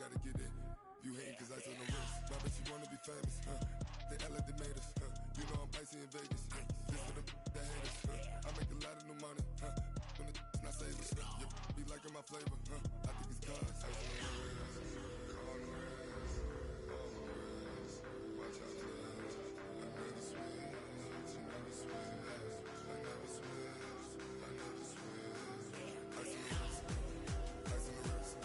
gotta get it. You hating cause ice on the wrist. My bitch, you wanna be famous, They act like they made us, You know I'm icy in Vegas, This for the that hate us, I make a lot of new money, When the not savers, You be liking my flavor, I think it's cause ice on the wrist, on the wrist, on the wrist. Watch out, cuz I never switch, I never switch, I never switch, I never switch. Ice on the wrist, ice on the wrist, ice on the wrist, ice on the wrist, ice on the wrist.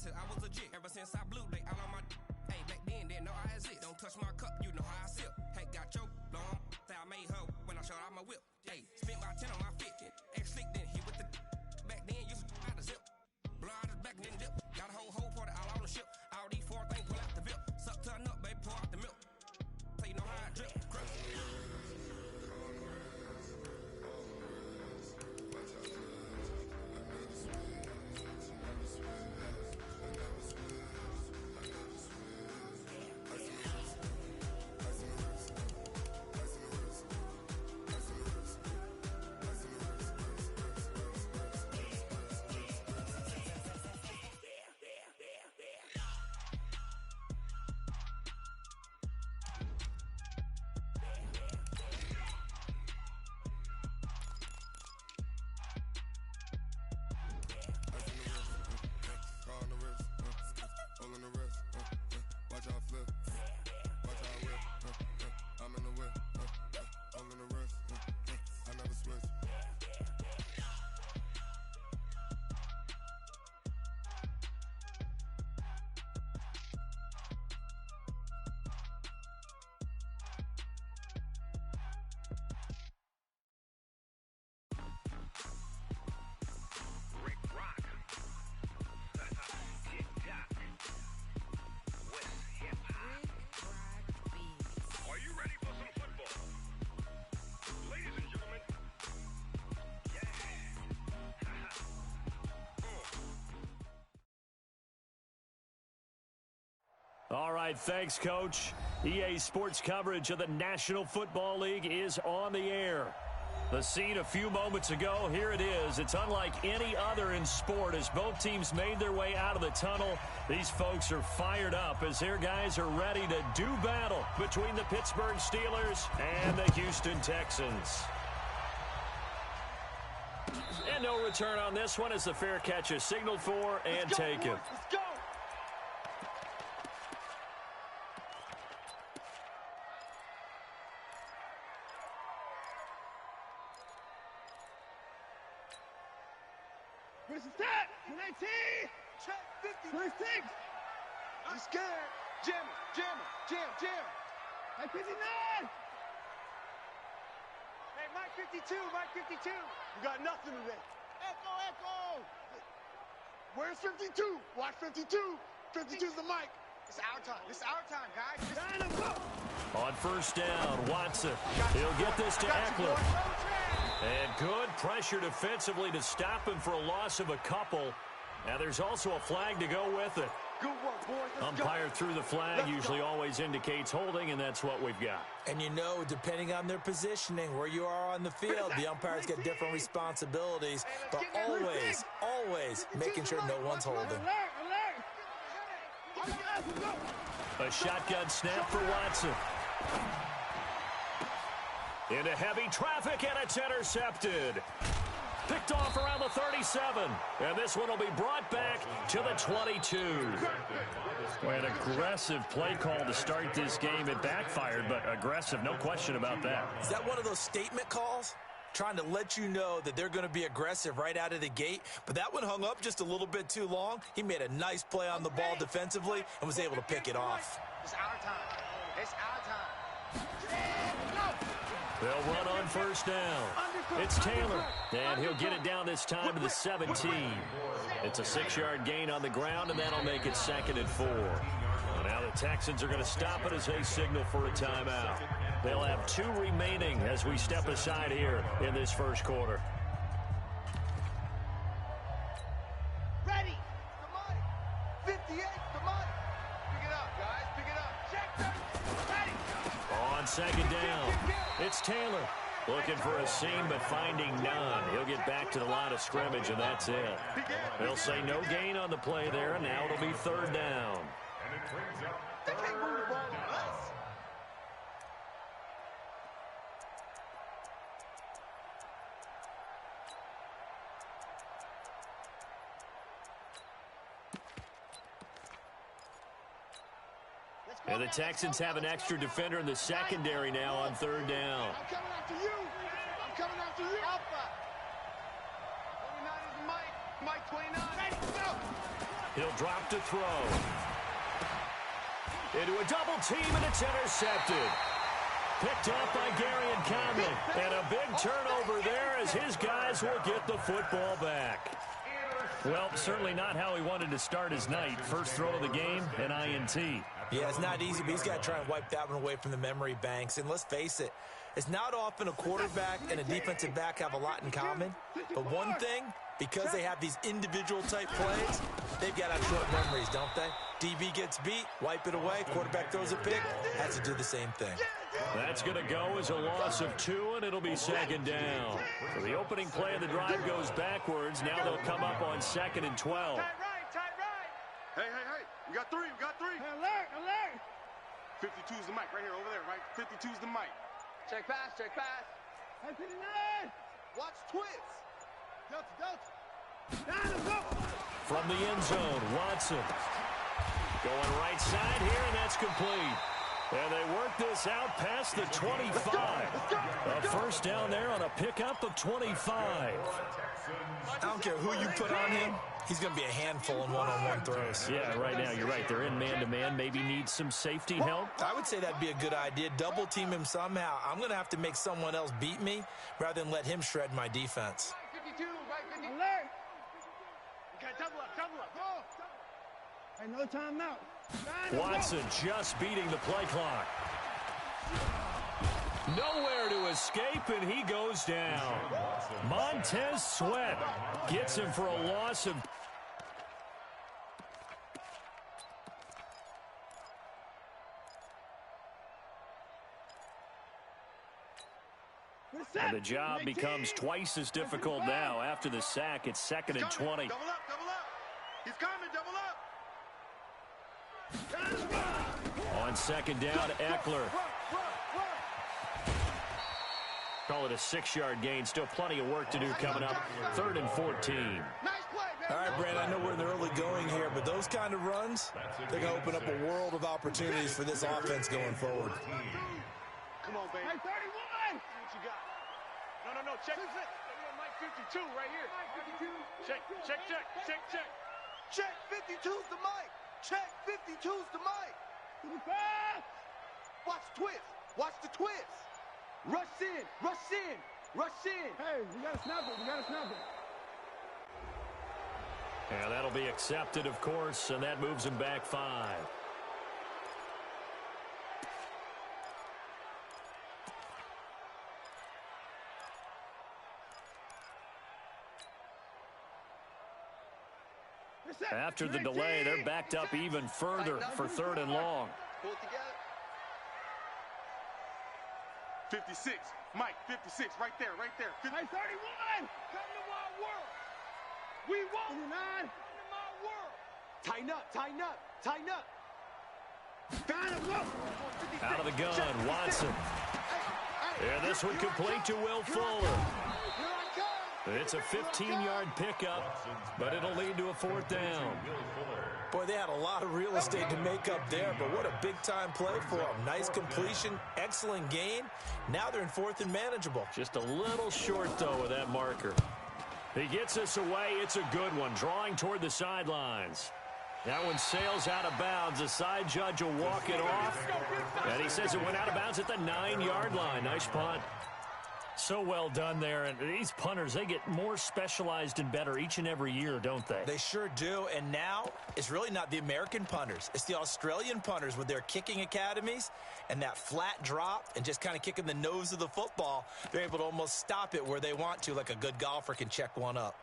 I was legit ever since I blew they all on my hey back then didn't know I exist. Don't touch my cup, you know how I sip. Hey, got your long say I made her when I showed out my whip. Hey, spent my 10 on my fit. Ex slick then he with the back then used to out the zip. Blow out his back and then dip. Got a whole party all on the ship. All these 4 things pull out the VIP. Suck turn up, baby, pour out the milk. So you know how I drip. Crush. All right, thanks, Coach. EA Sports coverage of the National Football League is on the air. The scene a few moments ago, here it is. It's unlike any other in sport as both teams made their way out of the tunnel. These folks are fired up as their guys are ready to do battle between the Pittsburgh Steelers and the Houston Texans. And no return on this one as the fair catch is signaled for and taken. Let's go! Where's the set? 19! Check 50! 26! I'm scared! Jam it! Jam it! Jam! Jam! Mike 59! Hey, Mike 52! Mike 52! You got nothing today. Echo! Echo! Where's 52? Watch 52! 52's the mic. It's our time. It's our time, guys. Line him up! On first down, Watson. He'll get this to Eckler. And good pressure defensively to stop him for a loss of a couple. Now there's also a flag to go with it. Good work, boys. Umpire through the flag usually always indicates holding, and that's what we've got. And you know, depending on their positioning, where you are on the field, the umpires get different responsibilities. But always, always making sure no one's holding. A shotgun snap for Watson. Into heavy traffic, and it's intercepted. Picked off around the 37. And this one will be brought back to the 22. An aggressive play call to start this game. It backfired, but aggressive, no question about that. Is that one of those statement calls? Trying to let you know that they're going to be aggressive right out of the gate. But that one hung up just a little bit too long. He made a nice play on the ball defensively and was able to pick it off. It's our time. It's our time. They'll run on first down. It's Taylor, and he'll get it down this time to the 17. It's a 6-yard gain on the ground, and that'll make it 2nd and 4. Well, now The Texans are going to stop it as they signal for a timeout. They'll have 2 remaining as we step aside here in this first quarter. Ready. The mic. 58. The mic. Pick it up, guys. Pick it up. Check that. Ready. On second down, it's Taylor. Looking for a seam, but finding none. He'll get back to the line of scrimmage, and that's it. They'll say no gain on the play there, and now it'll be third down. They can't move the ball on us. And the Texans have an extra defender in the secondary now on third down. I'm coming after you. I'm coming after you. Alpha. 29 is the mic. Mike 29. Ready. Go. He'll drop to throw. Into a double team, and it's intercepted. Picked up by Gary and Conley. And a big turnover there as his guys will get the football back. Well, certainly not how he wanted to start his night. First throw of the game, an INT. Yeah, it's not easy, but he's got to try and wipe that one away from the memory banks. And let's face it, it's not often a quarterback and a defensive back have a lot in common. But one thing, because they have these individual type plays, they've got to have short memories, don't they? DB gets beat, wipe it away, quarterback throws a pick, has to do the same thing. That's going to go as a loss of 2, and it'll be second down. So the opening play of the drive goes backwards. Now they'll come up on 2nd and 12. Tight right. Tight right. Hey. We got 3. We got 3. Alert. Alert. 52 is the mic right here, over there, right? 52 is the mic. Check pass. Check pass. 59. Watch twist. Delta. Down and go. From the end zone, Watson. Going right side here, and that's complete. And they work this out past the 25. A first down there on a pickup of 25. I don't care who you put on him. He's going to be a handful in one-on-one throws. Yeah, right now, you're right. They're in man-to-man. Maybe need some safety help. I would say that'd be a good idea. Double team him somehow. I'm going to have to make someone else beat me rather than let him shred my defense. 52. Right 50. Alert. Okay, double up. Go. Hey, no timeout. Watson just beating the play clock. Nowhere to escape, and he goes down. Montez Sweat gets him for a loss of... And the job becomes twice as difficult now. After the sack, it's 2nd and 20. Double up. He's coming, double up. On second down, Eckler. Call it a 6-yard gain. Still plenty of work to do coming up. 3rd and 14. Nice play, baby. All right, Brandon, I know we're in the early going here, but those kind of runs, they're going to open up a world of opportunities for this offense going forward. Come on, baby. Hey, 31. What you got? No. Check. Mike 52 right here. 52. Check. Check. 52's the mic. Check. 52's the mic. Watch twist. Watch the twist. Rush in. Hey, we gotta snap it. And that'll be accepted, of course, and that moves him back 5. After the delay, they're backed up even further for 3rd and long. Pull it together. 56. Mike, 56. Right there. 50. Hey, 31. Come to my world. We won't. 29. Come to my world. Tighten up. Out of the gun, Watson. And this one complete to Will Fuller. It's a 15-yard pickup, but it'll lead to a 4th down. Boy, they had a lot of real estate to make up there, but what a big-time play for them. Nice completion, excellent gain. Now they're in 4th and manageable. Just a little short, though, with that marker. He gets us away. It's a good one, drawing toward the sidelines. That one sails out of bounds. The side judge will walk it off. And he says it went out of bounds at the 9-yard line. Nice punt. So well done there. And these punters, they get more specialized and better each and every year, don't they? They sure do. And now it's really not the American punters. It's the Australian punters with their kicking academies and that flat drop and just kind of kicking the nose of the football. They're able to almost stop it where they want to, like a good golfer can check one up.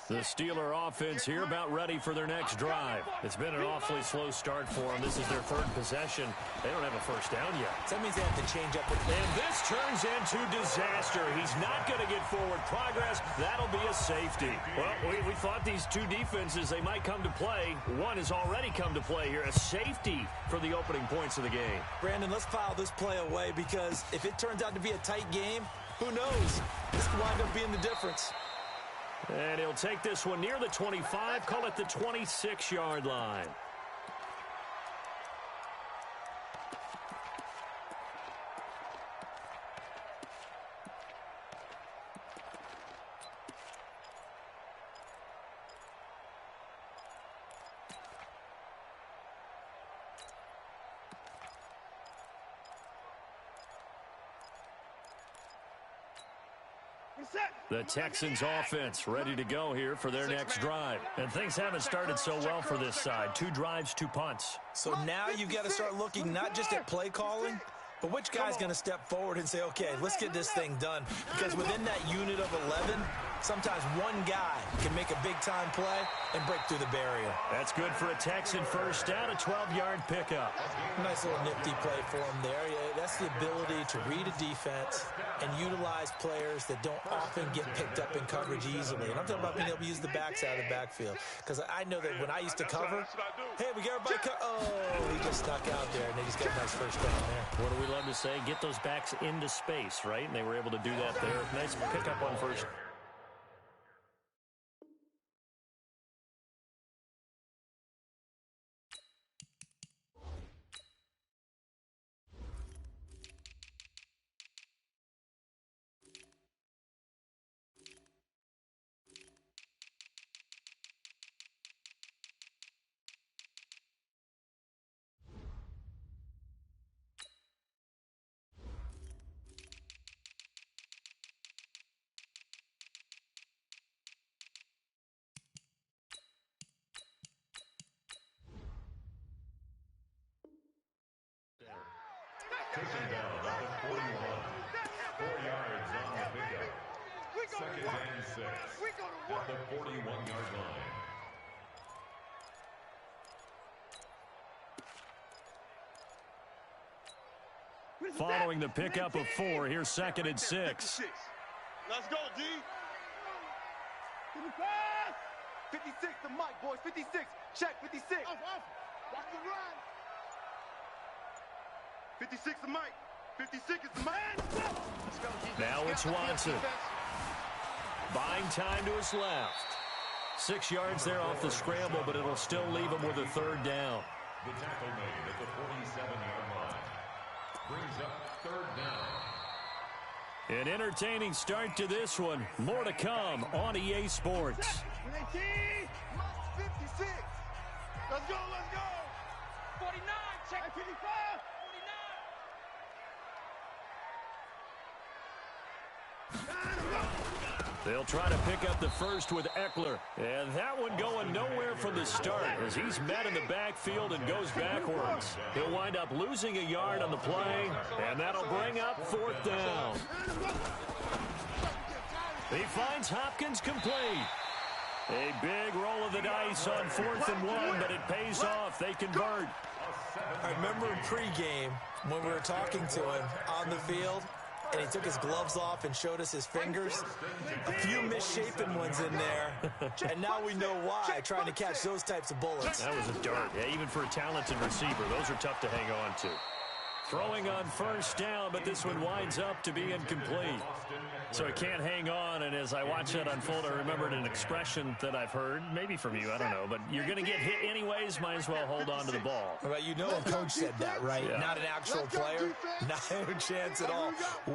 The Steeler offense here about ready for their next drive. It's been an awfully slow start for them. This is their third possession. They don't have a first down yet. So that means they have to change up. And this turns into disaster. He's not going to get forward progress. That'll be a safety. Well, we thought these two defenses, they might come to play. One has already come to play here. A safety for the opening points of the game. Brandon, let's file this play away because if it turns out to be a tight game, who knows? This could wind up being the difference. And he'll take this one near the 25, call it the 26-yard line. The Texans offense ready to go here for their next drive. And things haven't started so well for this side. 2 drives, 2 punts. So now you've got to start looking not just at play calling, but which guy's going to step forward and say, okay, let's get this thing done. Because within that unit of 11, sometimes one guy can make a big-time play and break through the barrier. That's good for a Texan first down, a 12-yard pickup. Nice little nifty play for him there. Yeah, that's the ability to read a defense and utilize players that don't often get picked up in coverage easily. And I'm talking about being able to use the backs out of the backfield. Because I know that when I used to cover, hey, we got everybody oh, he just stuck out there, and they just got a nice first down there. What do we love to say? Get those backs into space, right? And they were able to do that there. Nice pickup on first. Taken down at the 41. 4 yards on the pickup. Second and 6 at the 41-yard line. Following the pickup of 4, here's second and 6. Let's go, D. 56 to Mike, boys. 56. Check 56. Watch the run. 56 to Mike. 56 is the Mike. Let's go, defense. Now it's Watson. Buying time to his left. 6 yards there off the scramble, but it'll still leave him with a third down. The tackle made at the 47-yard line. Brings up third down. An entertaining start to this one. More to come on EA Sports. 56. Let's go, let's go. 49, check 55. 49. They'll try to pick up the first with Eckler. And that one going nowhere from the start as he's met in the backfield and goes backwards. He'll wind up losing a yard on the play, and that'll bring up fourth down. He finds Hopkins complete. A big roll of the dice on 4th and 1, but it pays off. They convert. I remember in pregame when we were talking to him on the field, and he took his gloves off and showed us his fingers. A few misshapen ones in there. And now we know why, trying to catch those types of bullets. That was a dart. Yeah, even for a talented receiver, those are tough to hang on to. Throwing on first down, but this one winds up to be incomplete. So he can't hang on, and as I watch that unfold, I remembered an expression that I've heard, maybe from you, I don't know, but you're going to get hit anyways, might as well hold on to the ball. Well, you know a coach said that, right? Yeah. Not an actual player. Not a chance at all.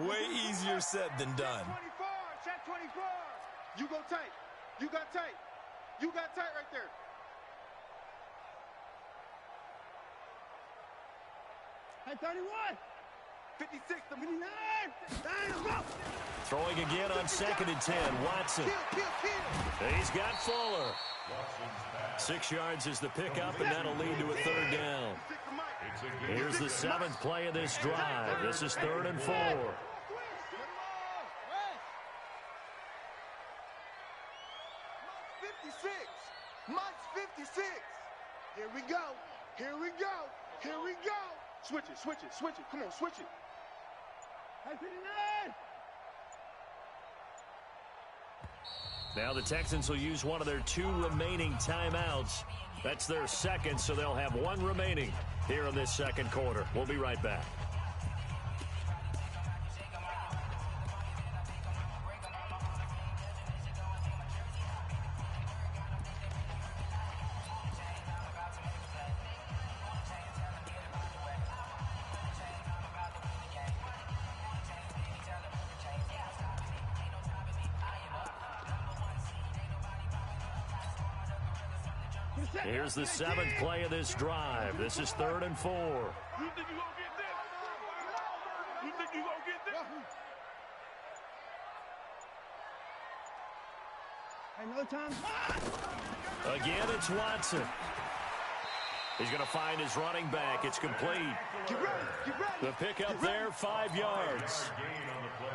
Way easier said than done. 24, check 24. You go tight. You got tight. You got tight right there. Hey, 31. 56, the 59. Throwing again on 2nd and 10. Watson. He's got Fuller. 6 yards is the pickup, and that'll lead to a 3rd down. Here's the 7th play of this drive. This is 3rd and 4. Mike's 56. Here we go. Here we go. Here we go. Switch it, switch it, switch it. Come on, switch it. Hey, 59. Now the Texans will use one of their 2 remaining timeouts. That's their 2nd, so they'll have 1 remaining here in this 2nd quarter. We'll be right back. Here's the 7th play of this drive. This is 3rd and 4. You think you gonna get this? You think you gonna get this? Hey, no time. Again, it's Watson. He's going to find his running back. It's complete. Get ready. Get ready. The pickup there, 5 yards.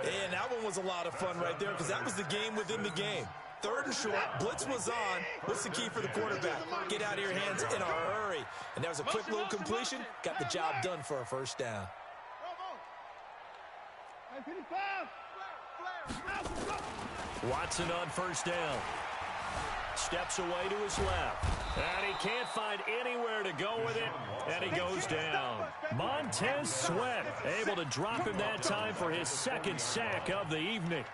And that one was a lot of fun right there because that was the game within the game. 3rd and short, blitz was on. What's the key for the quarterback? Get out of your hands in a hurry. And that was a quick little completion. Got the job done for a 1st down. Watson on 1st down. Steps away to his left. And he can't find anywhere to go with it. And he goes down. Montez Sweat able to drop him that time for his 2nd sack of the evening.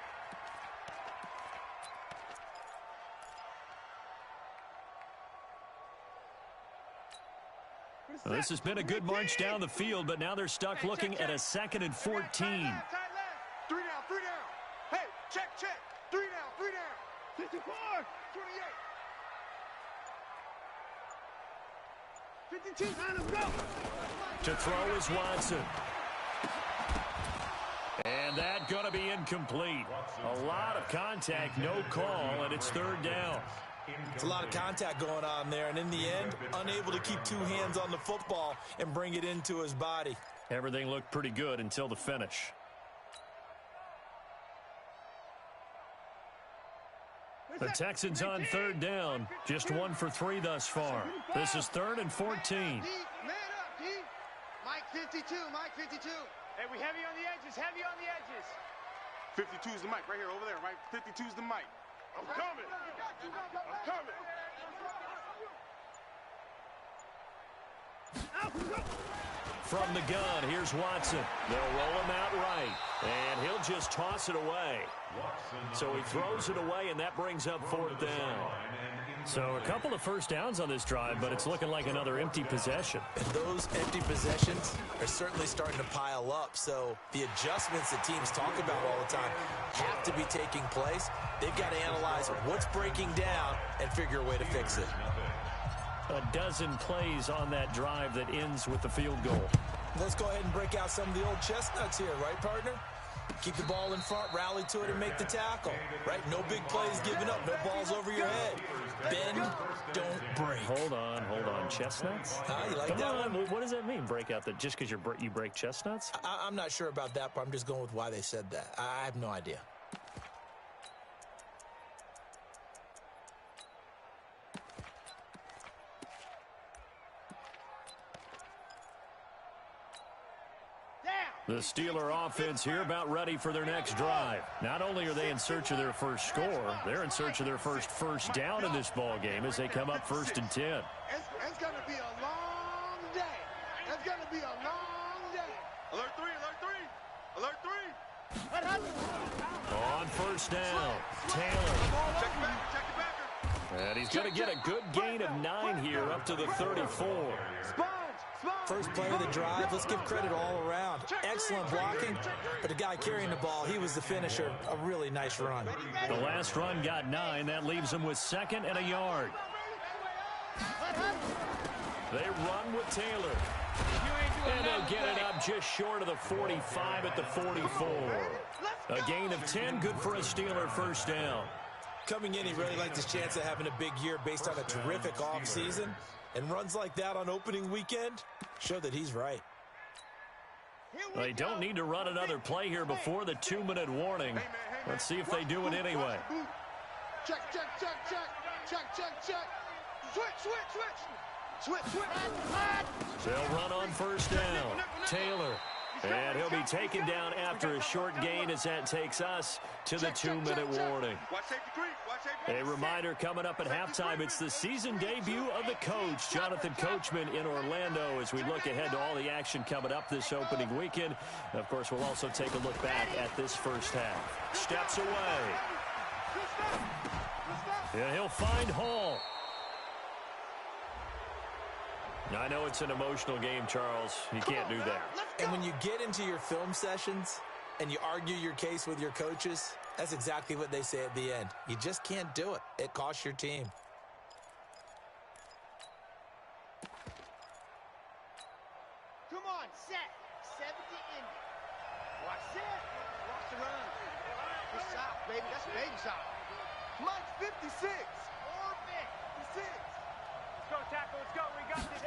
Well, this has been a good march down the field, but now they're stuck looking at a 2nd and 14. 3 down, 3 down. Hey, check. 3 down, 3 down. 54, 28. 52, let's go. To throw is Watson. And that going to be incomplete. A lot of contact, no call, and it's 3rd down. It's a lot of contact going on there, and in the end, unable to keep 2 hands on the football and bring it into his body. Everything looked pretty good until the finish. The Texans on 3rd down, just 1 for 3 thus far. This is 3rd and 14. Man up, D. Mike 52, Mike 52. Hey, we heavy on the edges, heavy on the edges. 52 is the mic right here, over there, right? 52 is the mic. I'm coming. I'm coming. From the gun, here's Watson. They'll roll him out right, and he'll just toss it away. So he throws it away, and that brings up 4th down. So a couple of 1st downs on this drive, but it's looking like another empty possession. And those empty possessions are certainly starting to pile up. So the adjustments that teams talk about all the time have to be taking place. They've got to analyze what's breaking down and figure a way to fix it. A dozen plays on that drive that ends with the field goal. Let's go ahead and break out some of the old chestnuts here, right, partner? Keep the ball in front, rally to it, and make the tackle, right? No big plays given up, no balls over your head. Bend, don't break. Hold on. Chestnuts? You like Come that on. one? What does that mean, break out? That just because you break chestnuts? I'm not sure about that, but I'm just going with why they said that. I have no idea. The Steeler offense here about ready for their next drive. Not only are they in search of their first score, they're in search of their first down in this ball game as they come up 1st and 10. It's going to be a long day. It's going to be a long day. Alert 3, alert 3, alert 3. On 1st down, Taylor. Check it back. And he's going to get a good gain of 9 here up to the 34. First play of the drive, let's give credit all around. Excellent blocking, but the guy carrying the ball, he was the finisher. A really nice run. The last run got 9. That leaves him with 2nd and a yard. They run with Taylor. You ain't And they'll get it up just short of the 45 at the 44. A gain of 10, good for a Steeler first down. Coming in, he really liked his chance of having a big year based on a terrific offseason. And runs like that on opening weekend show that he's right. They don't need to run another play here before the 2-minute warning. Let's see if they do it anyway. Check, check, check, check. Check, check, check. Switch. They'll run on first down. Taylor. And he'll be taken down after a short gain as that takes us to the 2-minute warning. A reminder coming up at halftime, it's the season debut of the coach, Jonathan Coachman, in Orlando, as we look ahead to all the action coming up this opening weekend. And of course, we'll also take a look back at this first half. Steps away. Yeah, he'll find Hall. I know it's an emotional game, Charles. You can't do that. And when you get into your film sessions and you argue your case with your coaches, that's exactly what they say at the end. You just can't do it. It costs your team. Come on, set. 70 in. Watch it. Watch the run. Good shot, baby. That's a baby shot. Mike's 56. Or 56. Let's go, tackle. Let's go. We got this.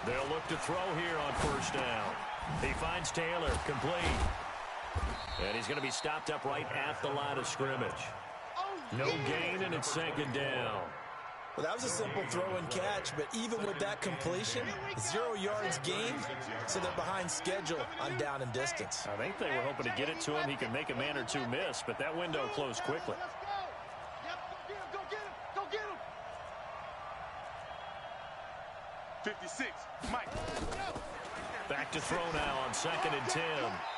They'll look to throw here on first down. He finds Taylor, complete. And he's going to be stopped up right at the line of scrimmage. No gain, and it's second down. Well, that was a simple throw and catch, but even with that completion, 0 yards gained, so they're behind schedule on down and distance. I think they were hoping to get it to him. He can make a man or two miss, but that window closed quickly. Yep, go get him. Go get him. 56, Mike. Back to throw now on 2nd and 10.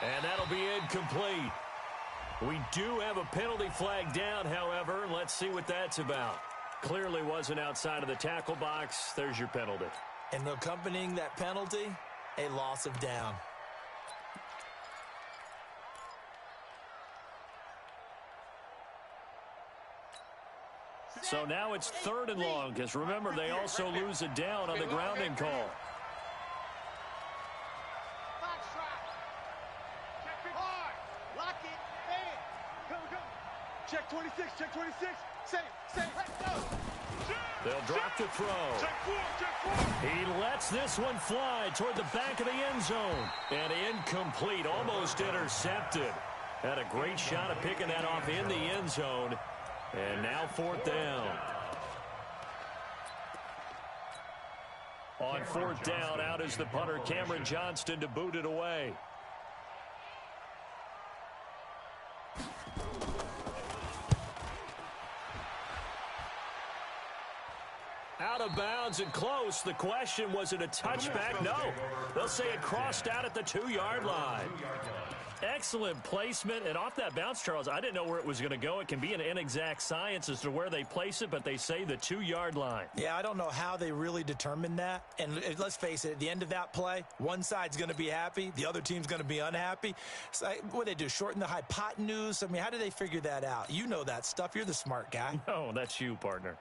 And that'll be incomplete. We do have a penalty flag down, however. Let's see what that's about. Clearly wasn't outside of the tackle box. There's your penalty. And accompanying that penalty, a loss of down. So now it's 3rd and long, because remember, they also lose a down on the grounding call. Lock it. Bam. Go. Check 26, check 26. Save. Let's go. They'll drop the throw. Check 4. He lets this one fly toward the back of the end zone. And incomplete, almost intercepted. Had a great shot at picking that off in the end zone. And now 4th down. On 4th down, out is the punter, Cameron Johnston, to boot it away. Out of bounds and close. The question, was it a touchback? No. They'll say it crossed out at the 2-yard line. Excellent placement, and off that bounce, Charles, I didn't know where it was going to go. It can be an inexact science as to where they place it, but they say the 2-yard line. Yeah, I don't know how they really determined that. And let's face it, at the end of that play, one side's going to be happy, the other team's going to be unhappy. So what do they do, shorten the hypotenuse? I mean, how do they figure that out? You know that stuff. You're the smart guy. No, that's you, partner.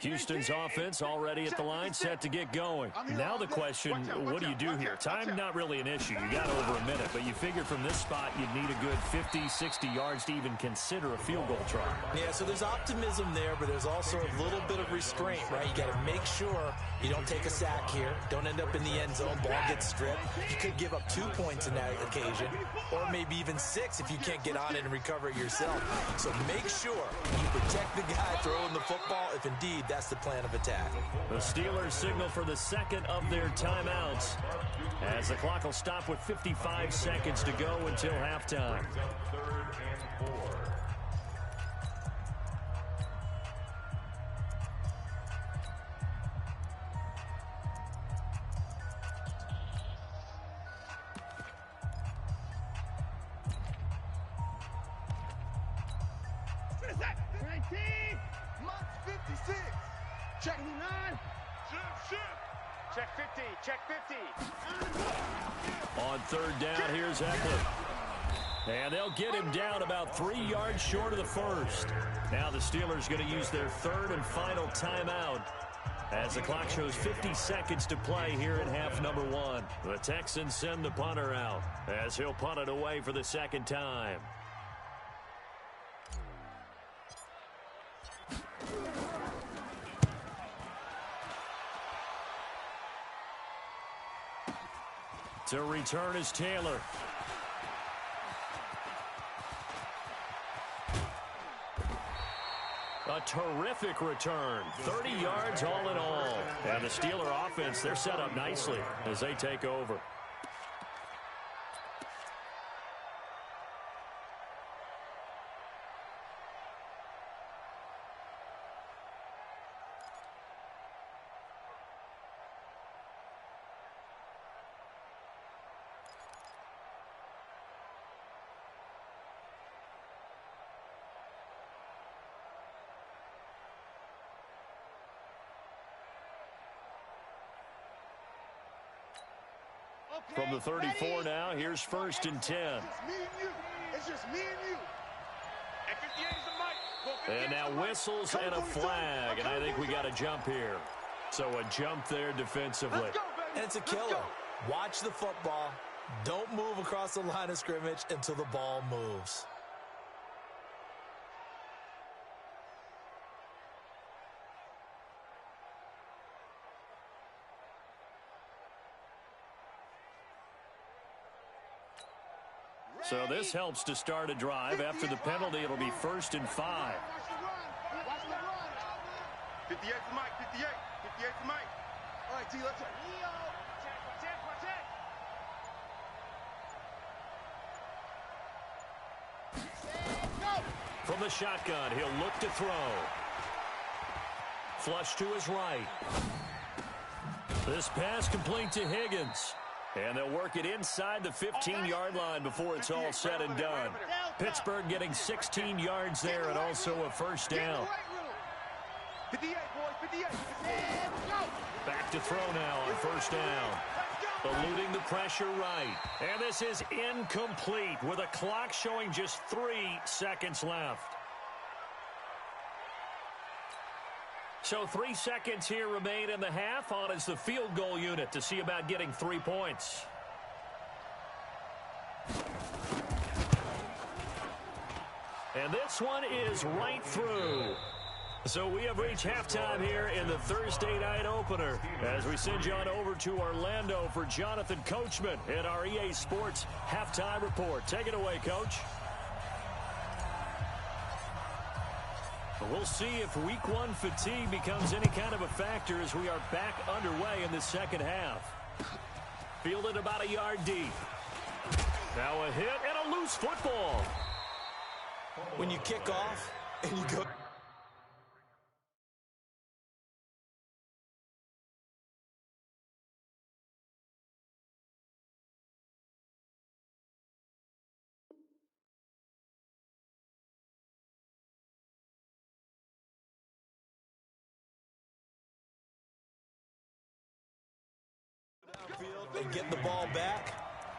Houston's offense already at the line, set to get going. Now the question, what do you do here? Time, not really an issue. You got over a minute, but you figure from this spot you'd need a good 50, 60 yards to even consider a field goal try. Yeah, so there's optimism there, but there's also a little bit of restraint, right? You got to make sure you don't take a sack here. Don't end up in the end zone. Ball gets stripped. You could give up 2 points in that occasion, or maybe even 6 if you can't get on it and recover it yourself. So make sure you protect the guy throwing the football if indeed that's the plan of attack. The Steelers signal for the second of their timeouts as the clock will stop with 55 seconds to go until halftime. 3rd and 4. Check 9. Check 50. Check 50. On 3rd down, here's Eckler. And they'll get him down about 3 yards short of the first. Now the Steelers going to use their 3rd and final timeout as the clock shows 50 seconds to play here in half number 1. The Texans send the punter out as he'll punt it away for the second time. To return is Taylor. A terrific return. 30 yards all in all. And the Steeler offense, they're set up nicely as they take over. From the 34 now, here's 1st and 10. It's just me and you. And now whistles and a flag, and I think we got a jump here. So a jump there defensively. And it's a killer. Watch the football. Don't move across the line of scrimmage until the ball moves. So this helps to start a drive. After the penalty, it'll be 1st and 5. 58 to Mike, 58. 58 to Mike. All right, T, let's go. From the shotgun, he'll look to throw. Flush to his right. This pass complete to Higgins. And they'll work it inside the 15-yard line before it's all said and done. Pittsburgh getting 16 yards there and also a first down. 58, boys, 58. Back to throw now on first down. Eluding the pressure right. And this is incomplete with a clock showing just 3 seconds left. So 3 seconds here remain in the half. On is the field goal unit to see about getting 3 points. And this one is right through. So we have reached halftime here in the Thursday night opener as we send you on over to Orlando for Jonathan Coachman in our EA Sports Halftime Report. Take it away, Coach. We'll see if week 1 fatigue becomes any kind of a factor as we are back underway in the second half. Fielded about a yard deep. Now a hit and a loose football. When you kick off and you go... and get the ball back,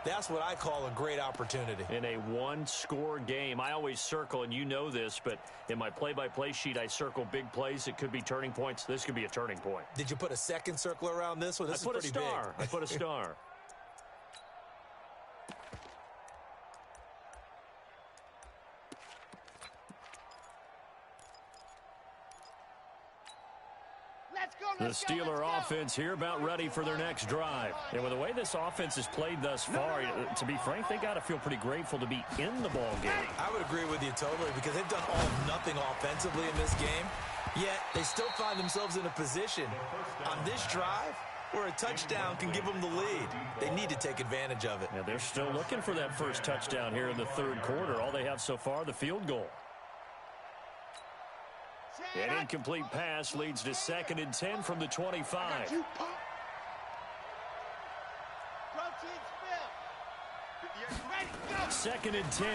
that's what I call a great opportunity. In a one-score game, I always circle, and you know this, but in my play-by-play sheet, I circle big plays. It could be turning points. This could be a turning point. Did you put a second circle around this one? This is pretty big. I put a star. The Steeler offense here about ready for their next drive. And with the way this offense has played thus far, to be frank, they got to feel pretty grateful to be in the ball game. I would agree with you totally because they've done all of nothing offensively in this game, yet they still find themselves in a position on this drive where a touchdown can give them the lead. They need to take advantage of it. Yeah, they're still looking for that first touchdown here in the third quarter. All they have so far, the field goal. An incomplete pass leads to 2nd and 10 from the 25. Second and 10.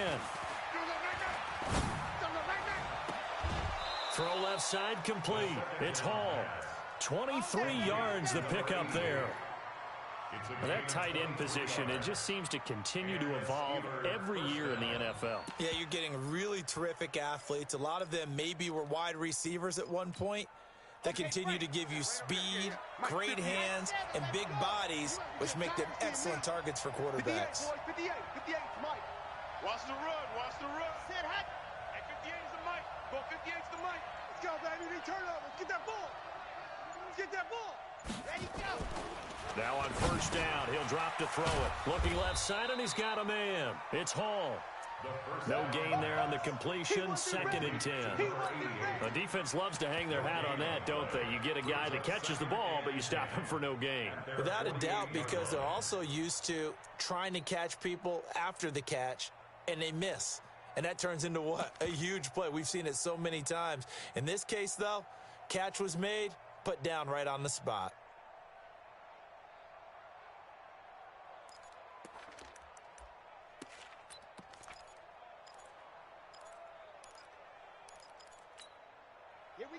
Throw left side complete. It's Hall. 23 yards the pickup there. Well, that tight end position, it just seems to continue to evolve every year in the NFL. Yeah, you're getting really terrific athletes. A lot of them maybe were wide receivers at one point, They continue to give you speed, great hands, and big bodies, which make them excellent targets for quarterbacks. 58, 58 is Mike. Watch the run, watch the run. Set hot. Hey, 58 is the Mike. Go 58 is the Mike. Let's go, baby. They turn over. Let's get that ball. Let's get that ball. Ready, go. Now on first down, he'll drop to throw it. Looking left side, and he's got a man. It's Hall. No gain there on the completion, 2nd and 10. The defense loves to hang their hat on that, don't they? You get a guy that catches the ball, but you stop him for no gain. Without a doubt, because they're also used to trying to catch people after the catch, and they miss. And that turns into what? A huge play. We've seen it so many times. In this case, though, catch was made, put down right on the spot.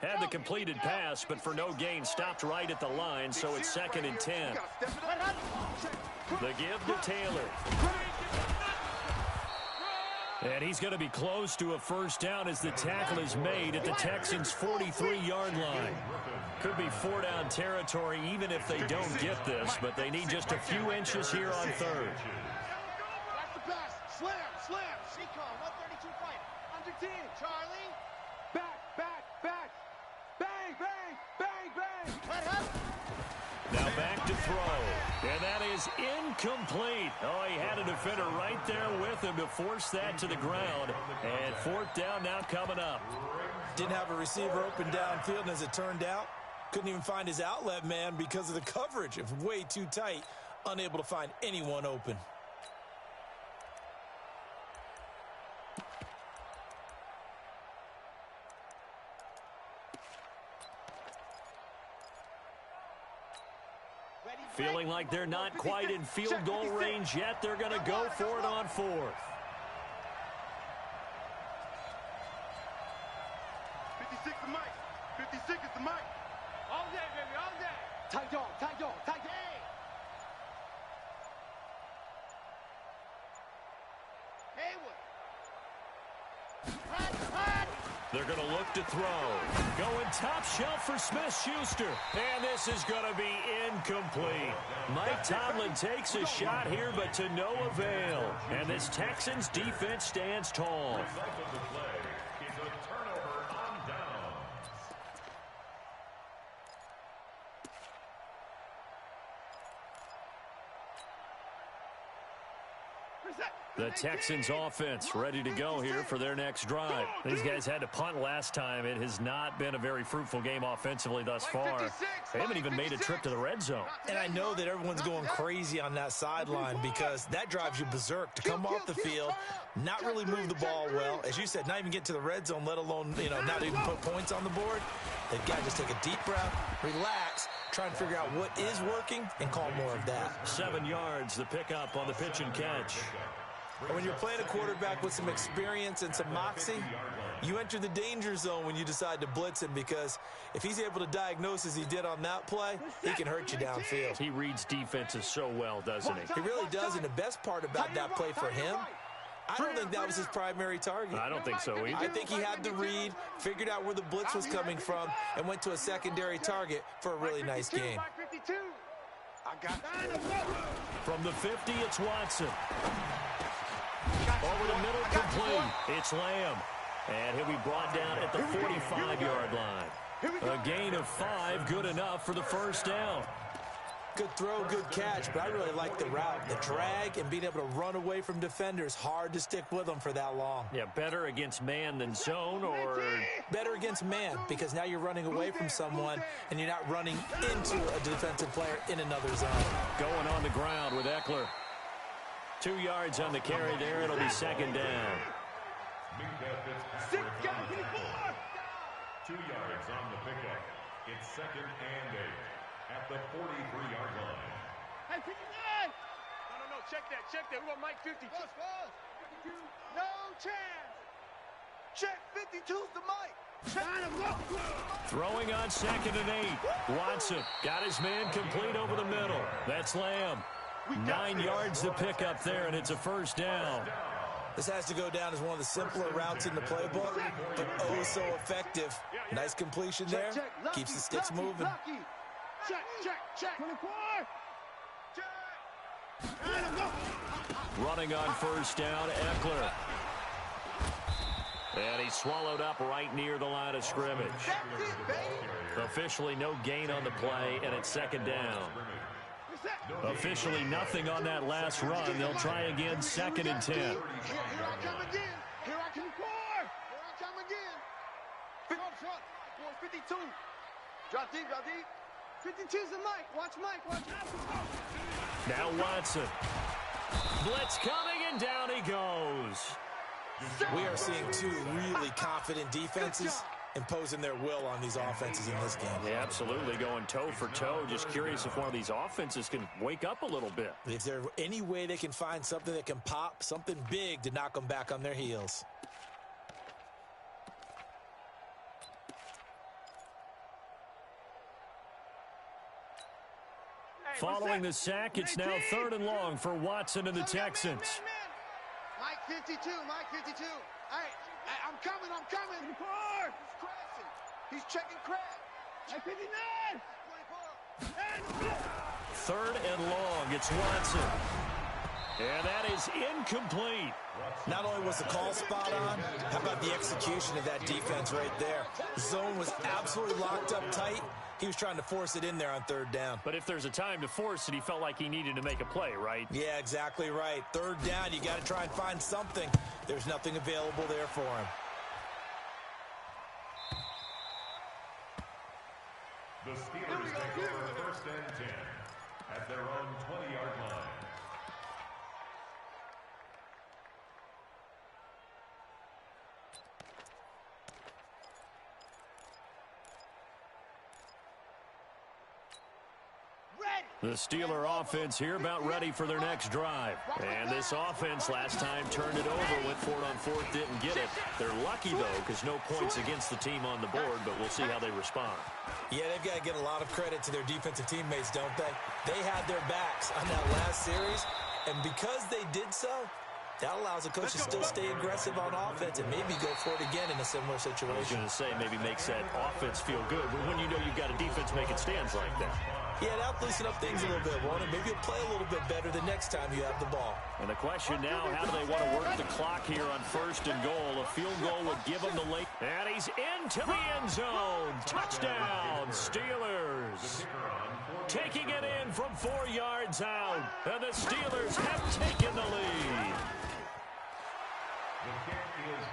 Had the completed pass, but for no gain, stopped right at the line, so it's 2nd and 10. The give to Taylor. And he's going to be close to a first down as the tackle is made at the Texans' 43-yard line. Could be 4-down territory even if they don't get this, but they need just a few inches here on 3rd. Watch the pass. Slam, slam. Seacon, 132 fight. Under 10. Charlie. Back, back, back. Bang, bang, bang, bang. Let up. Now back to throw. And that is incomplete. Oh, he had a defender right there with him to force that to the ground. And 4th down now coming up. Didn't have a receiver open downfield, and as it turned out, couldn't even find his outlet man because of the coverage. It was way too tight, unable to find anyone open. Feeling like they're not quite in field goal range yet. They're going to go for it on 4th. 56 is Mike. 56 is the Mike. All day, baby, all day. Tight dog, tight dog, tight dog. Haywood. Hot, hot. They're going to look to throw. Going top shelf for Smith-Schuster. And this is going to be incomplete. Mike Tomlin takes a shot here, but to no avail. And this Texans defense stands tall. The Texans offense ready to go here for their next drive. These guys had to punt last time. It has not been a very fruitful game offensively thus far. They haven't even made a trip to the red zone. And I know that everyone's going crazy on that sideline because that drives you berserk to come off the field, not really move the ball well. As you said, not even get to the red zone, let alone, not even put points on the board. They've got to just take a deep breath, relax, try and figure out what is working, and call more of that. 7 yards, the pickup on the pitch and catch. And when you're playing a quarterback with some experience and some moxie, you enter the danger zone when you decide to blitz him, because if he's able to diagnose as he did on that play, he can hurt you downfield. He reads defenses so well, doesn't he? He really does, and the best part about that play for him, I don't think that was his primary target. I don't think so either. I think he had the read, figured out where the blitz was coming from, and went to a secondary target for a really nice game. From the 50, it's Watson. Over the middle, complete. It's Lamb. And he'll be brought down at the 45-yard line. A gain of 5, good enough for the first down. Good throw, good catch, but I really like the route. The drag and being able to run away from defenders, hard to stick with them for that long. Yeah, better against man than zone, or? Better against man, because now you're running away from someone and you're not running into a defensive player in another zone. Going on the ground with Eckler. 2 yards on the carry there. It'll be second down. 6 guys, 2 yards on the pickup. It's 2nd and 8 at the 43-yard line. Hey, 59! No, check that. We want Mike 52. No chance. Check 52's the Mike. Throwing on 2nd and 8. Watson got his man complete over the middle. That's Lamb. 9 yards to pick up there, and it's a first down. This has to go down as one of the simpler routes in the playbook, but oh so effective. Nice completion there. Keeps the sticks moving. Check. 24. Running on first down, Eckler. And he's swallowed up right near the line of scrimmage. Officially no gain on the play, and it's second down. Officially nothing on that last run. They'll try again, 2nd and 10. Here I come again. Here I come again. 52. Drop deep. 52's the Mike. Watch Mike. Now Watson. Blitz coming, and down he goes. We are seeing two really confident defenses imposing their will on these offenses in this game. Yeah, absolutely, going toe for toe. Just curious if one of these offenses can wake up a little bit. If there's any way they can find something that can pop, something big to knock them back on their heels. Following the sack, it's now 3rd and long for Watson and the Texans. Mike 52. Hey, I'm coming. He's checking crab. Mike 59. 3rd and long, it's Watson. And that is incomplete. Not only was the call spot on, how about the execution of that defense right there? The zone was absolutely locked up tight. He was trying to force it in there on 3rd down. But if there's a time to force it, he felt like he needed to make a play, right? Yeah, exactly right. 3rd down, you got to try and find something. There's nothing available there for him. The Steelers take over 1st and 10 at their own 20-yard line. The Steeler offense here about ready for their next drive. And this offense last time turned it over, went for it on 4th, didn't get it. They're lucky, though, because no points against the team on the board, but we'll see how they respond. Yeah, they've got to get a lot of credit to their defensive teammates, don't they? They had their backs on that last series, and because they did so, that allows the coach to still stay aggressive on offense and maybe go for it again in a similar situation. I was going to say maybe makes that offense feel good, but when you know you've got a defense making stands like that. Yeah, that'll loosen up things a little bit, won't it? Maybe you'll play a little bit better the next time you have the ball. And the question now, how do they want to work the clock here on 1st and goal? A field goal would give them the late. And he's into the end zone. Touchdown, Steelers. Taking it in from 4 yards out. And the Steelers have taken the lead.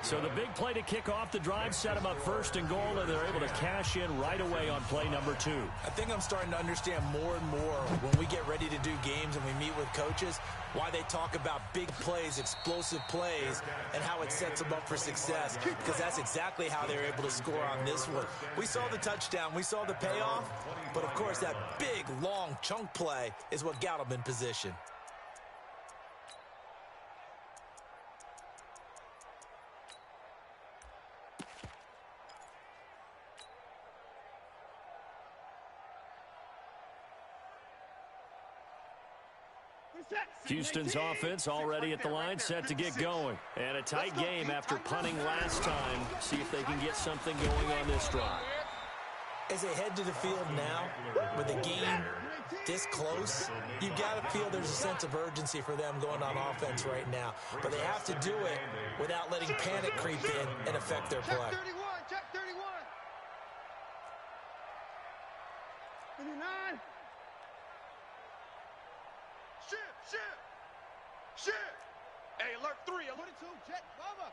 So the big play to kick off the drive set them up 1st and goal, and they're able to cash in right away on play number 2. I think I'm starting to understand more and more when we get ready to do games and we meet with coaches, why they talk about big plays, explosive plays, and how it sets them up for success, because that's exactly how they're able to score on this one. We saw the touchdown, we saw the payoff, but of course that big, long chunk play is what got them in position. Houston's offense already at the line, set to get going. And a tight game after punting last time. See if they can get something going on this drive. As they head to the field now, with the game this close, you've got to feel there's a sense of urgency for them going on offense right now. But they have to do it without letting panic creep in and affect their play. Check 31. 39. Shit. Hey, alert 3, alert 2, check, mama.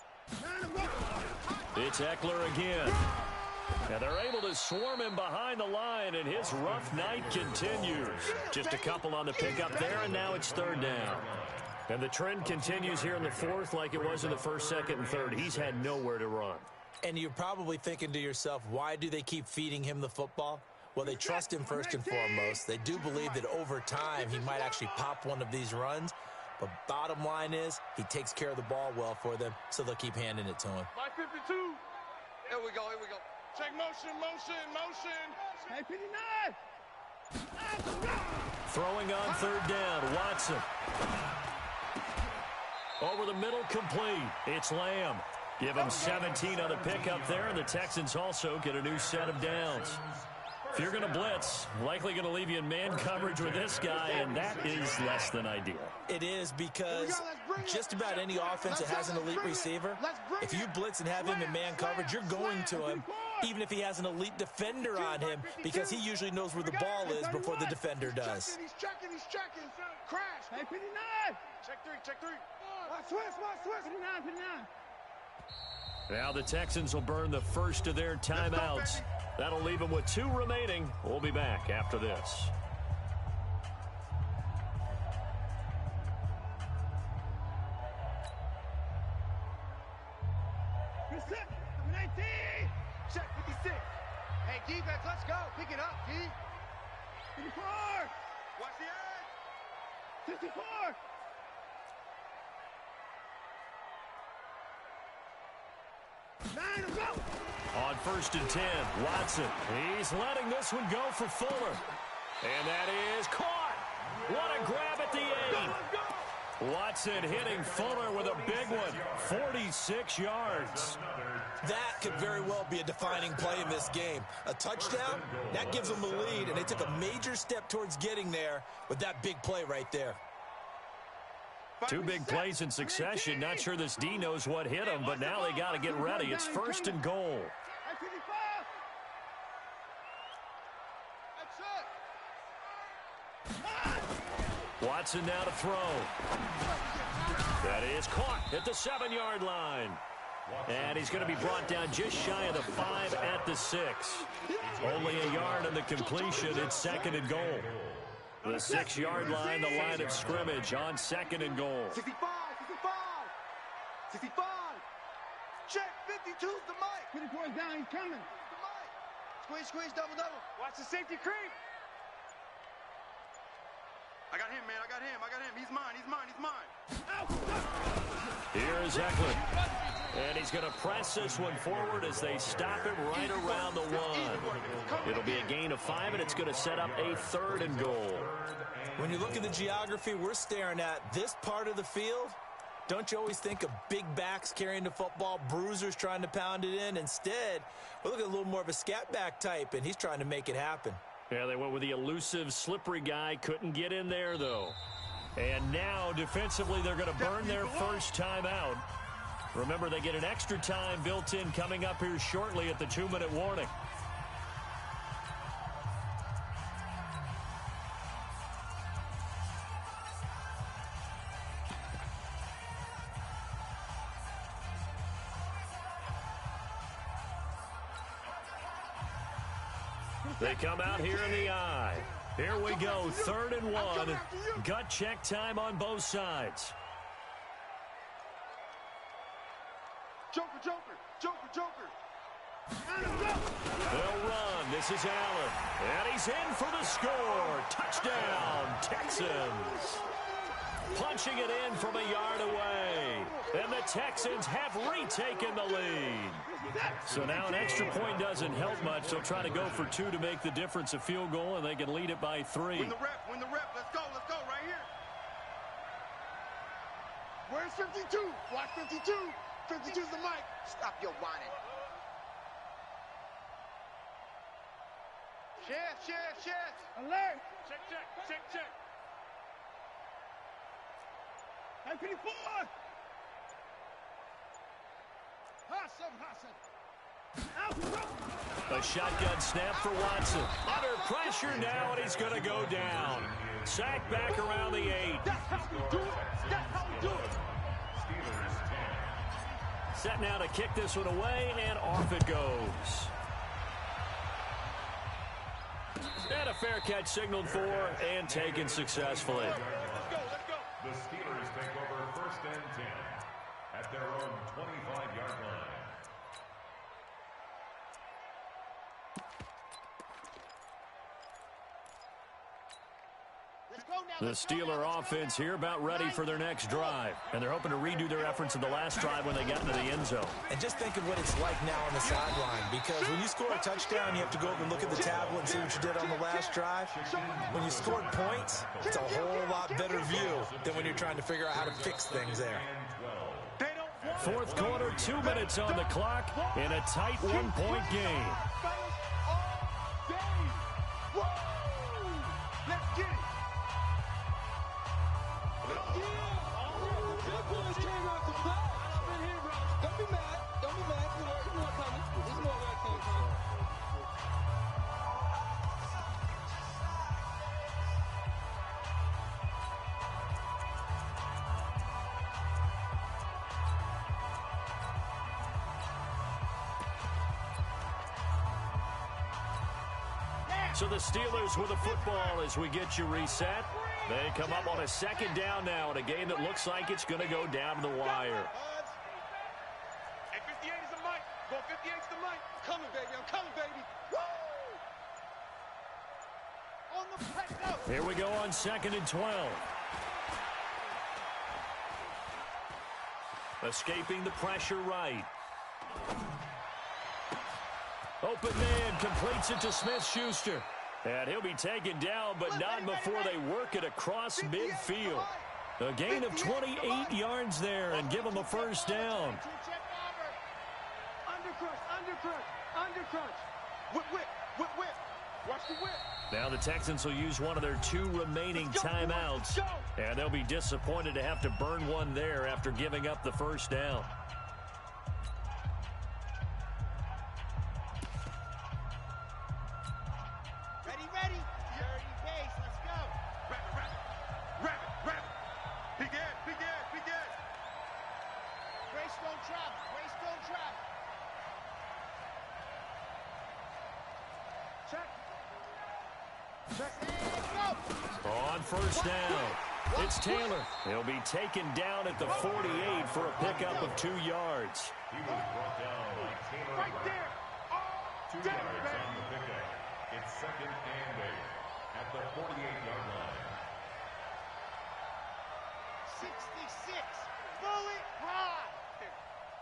It's Eckler again. And they're able to swarm him behind the line, and his rough night continues. Just a couple on the pickup there, and now it's 3rd down. And the trend continues here in the 4th like it was in the 1st, 2nd, and 3rd. He's had nowhere to run. And you're probably thinking to yourself, why do they keep feeding him the football? Well, they trust him first and foremost. They do believe that over time he might actually pop one of these runs. But bottom line is he takes care of the ball well for them, so they'll keep handing it to him. My 52. Here we go. Check motion. Hey, 59. Throwing on 3rd down, Watson. Over the middle, complete. It's Lamb. Give him 17 on the pickup there, and the Texans also get a new set of downs. If you're going to blitz, likely going to leave you in man coverage with this guy, and that is less than ideal. It is, because just about any offense that has an elite receiver, if you blitz and have him in man coverage, you're going to him, even if he has an elite defender on him, because he usually knows where the ball is before the defender does. He's checking. Crash. Hey, 59. Check three. Watch switch. 59. Now the Texans will burn the first of their timeouts. That'll leave them with 2 remaining. We'll be back after this. Number 19. Check 56. Hey, defense, let's go. Pick it up, D. 54. Watch the edge. 54. On 1st and 10, Watson. He's letting this one go for Fuller. And that is caught. What a grab at the 8. Watson hitting Fuller with a big one. 46 yards. That could very well be a defining play in this game. A touchdown, that gives them a lead, and they took a major step towards getting there with that big play right there. 2 big plays in succession. Not sure this D knows what hit him, but now they got to get ready. It's 1st and goal. Watson now to throw. That is caught at the 7-yard line. And he's going to be brought down just shy of the 5 at the 6. Only a yard on the completion. It's 2nd and goal. The 6-yard line, the line of scrimmage on 2nd and goal. 65. Check 52's the mic. 54 is down, he's coming. The mic. Squeeze, double. Watch the safety creep. I got him, man. He's mine. Here's Eckler. And he's going to press this one forward as they stop it right around the 1. It'll be a gain of 5, and it's going to set up a 3rd and goal. When you look at the geography we're staring at, this part of the field, don't you always think of big backs carrying the football, bruisers trying to pound it in? Instead, we're looking at a little more of a scat back type, and he's trying to make it happen. Yeah, they went with the elusive, slippery guy. Couldn't get in there, though. And now, defensively, they're going to burn their first timeout. Remember, they get an extra time built in coming up here shortly at the 2-minute warning. They come out here in the eye. Here we go, 3rd and 1. Gut check time on both sides. Joker. They'll run. This is Allen. And he's in for the score. Touchdown, Texans. Punching it in from a yard away. And the Texans have retaken the lead. So now an extra point doesn't help much. They'll try to go for 2 to make the difference a field goal, and they can lead it by 3. Win the rep. Let's go, right here. Where's 52? Watch 52. 52's the mic. Stop your whining. Chest. Alert. Check. Hey, 54. Hassan. A shotgun snap for Watson. Under pressure now, and he's going to go down. Sacked back around the 8. That's how we do it. Set now to kick this one away, and off it goes. And a fair catch signaled for and taken successfully. Let's go. The Steelers take over 1st and 10 at their own 25-yard line. The Steeler offense here about ready for their next drive. And they're hoping to redo their efforts in the last drive when they got into the end zone. And just think of what it's like now on the sideline, because when you score a touchdown, you have to go over and look at the tablet and see what you did on the last drive. When you scored points, it's a whole lot better view than when you're trying to figure out how to fix things there. Fourth quarter, 2 minutes on the clock in a tight one-point game. Let's get it. Don't be mad. Don't be mad. It's more coming. It's more where it came from. So the Steelers with the football as we get you reset. They come up on a second down now in a game that looks like it's going to go down to the wire. Hey, 58 is the mic. Go 58's the mic. I'm coming, baby. I'm coming, baby. Woo! On the press out. Here we go on 2nd and 12. Escaping the pressure right. Open man completes it to Smith-Schuster. And he'll be taken down, but not before they work it across midfield. A gain of 28 yards there and give them a first down. Undercrunch. Whip. Watch the whip. Now the Texans will use one of their 2 remaining timeouts. And they'll be disappointed to have to burn one there after giving up the first down. On first down, it's Taylor. He'll be taken down at the 48 for a pickup of 2 yards. He was brought down by Taylor. Right there. 2 yards on the pickup. It's 2nd and 8 at the 48-yard line. 66. Bullet high.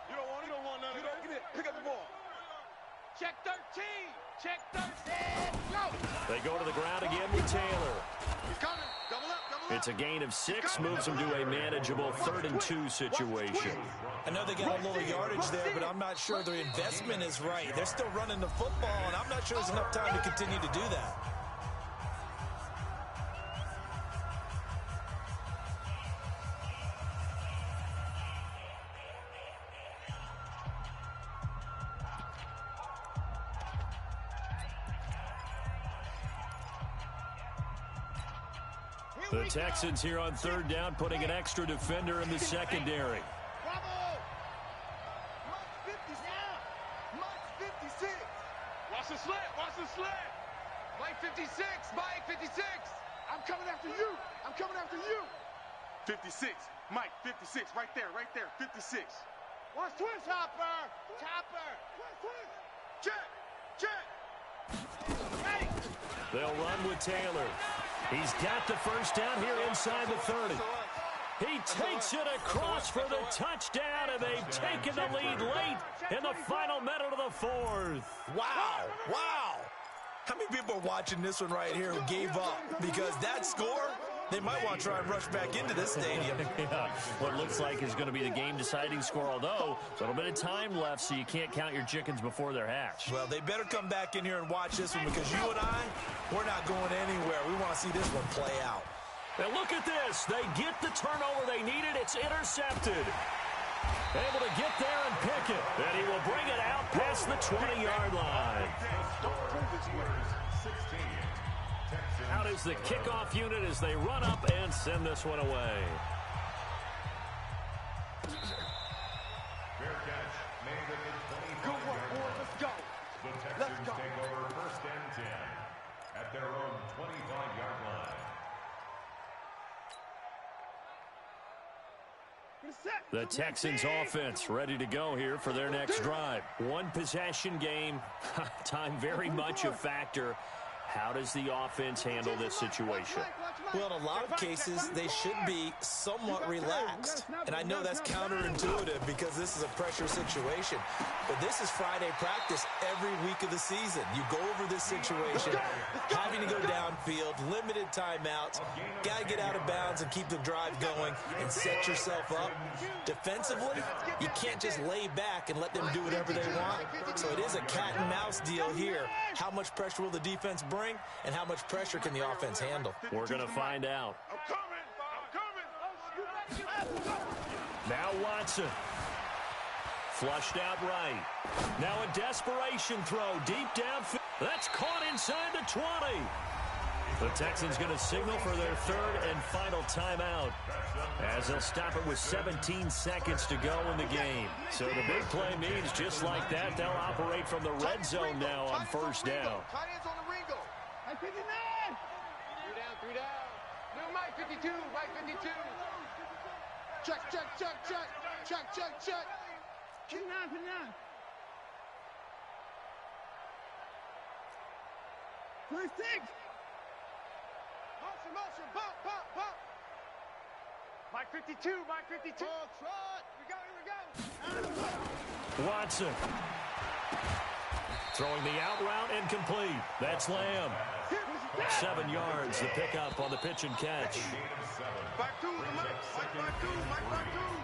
You don't want none of that. Get it. Pick up the ball. Check 13. Check 13. Go. They go to the ground again with Taylor. He's coming. Double up. It's a gain of 6, moves them to a manageable 3rd and 2 situation. I know they got a little yardage there, but I'm not sure their investment is right. They're still running the football, and I'm not sure there's enough time to continue to do that. The Texans here on 3rd down, putting an extra defender in the secondary. Bravo. Mike 56. Mike 56. Watch the slant. Mike 56. Mike 56. I'm coming after you. 56. Mike 56. Right there. 56. Watch twist, Hopper. Check. Ready. They'll run with Taylor. He's got the first down here inside the 30. He takes it across for the touchdown, and they've taken the lead late in the final minute of the 4th. Wow. How many people are watching this one right here who gave up? Because that score, they might want to try and rush back into this stadium. Yeah, what looks like is going to be the game-deciding score, although a little bit of time left, so you can't count your chickens before they're hatched. Well, they better come back in here and watch this one, because you and I, we're not going anywhere. We want to see this one play out. And look at this. They get the turnover they needed. It's intercepted. Able to get there and pick it. And he will bring it out past the 20-yard line. Out is the kickoff unit as they run up and send this one away. Fair catch made at the 25-yard line. Let's go. The Texans take over 1st and 10 at their own 25-yard line. The Texans offense ready to go here for their next drive. One possession game. Time very much a factor. How does the offense handle this situation? Well, in a lot of cases, they should be somewhat relaxed. And I know that's counterintuitive because this is a pressure situation. But this is Friday practice every week of the season. You go over this situation, having to go downfield, limited timeouts, got to get out of bounds and keep the drive going and set yourself up. Defensively, you can't just lay back and let them do whatever they want. So it is a cat and mouse deal here. How much pressure will the defense bring, and how much pressure can the offense handle? We're going to find out. I'm coming. Now Watson. Flushed out right. Now a desperation throw deep downfield. That's caught inside the 20. The Texans going to signal for their third and final timeout as they'll stop it with 17 seconds to go in the game. So the big play means just like that, they'll operate from the red zone now on first down. Tight ends on the Ringo. Mike 59. 3 down. No, Mike 52. Mike 52. Check. 59. First six. Motion. Bump. Mike 52. Ball trot. Here we go. Watson. Throwing the out route incomplete. That's Lamb. 7 yards, the pickup on the pitch and catch. Back to the Mike.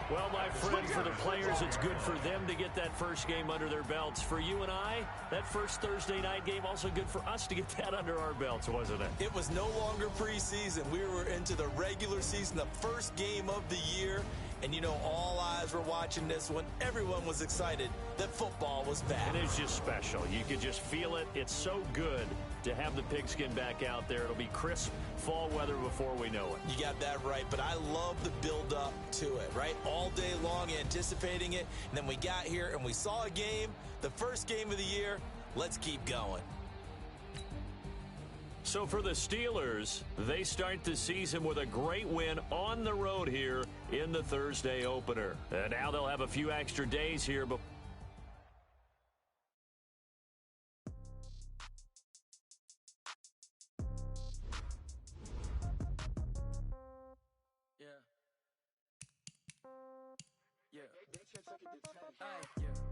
Well, my friend, for the players, it's good for them to get that first game under their belts. For you and I, that first Thursday night game, also good for us to get that under our belts, wasn't it? It was no longer preseason. We were into the regular season, the first game of the year. And, you know, all eyes were watching this when everyone was excited that football was back. And it's just special. You could just feel it. It's so good to have the pigskin back out there. It'll be crisp fall weather before we know it. You got that right, but I love the build-up to it, right? All day long anticipating it, and then we got here and we saw a game, the first game of the year. Let's keep going. So for the Steelers, they start the season with a great win on the road here in the Thursday opener. And now they'll have a few extra days here before.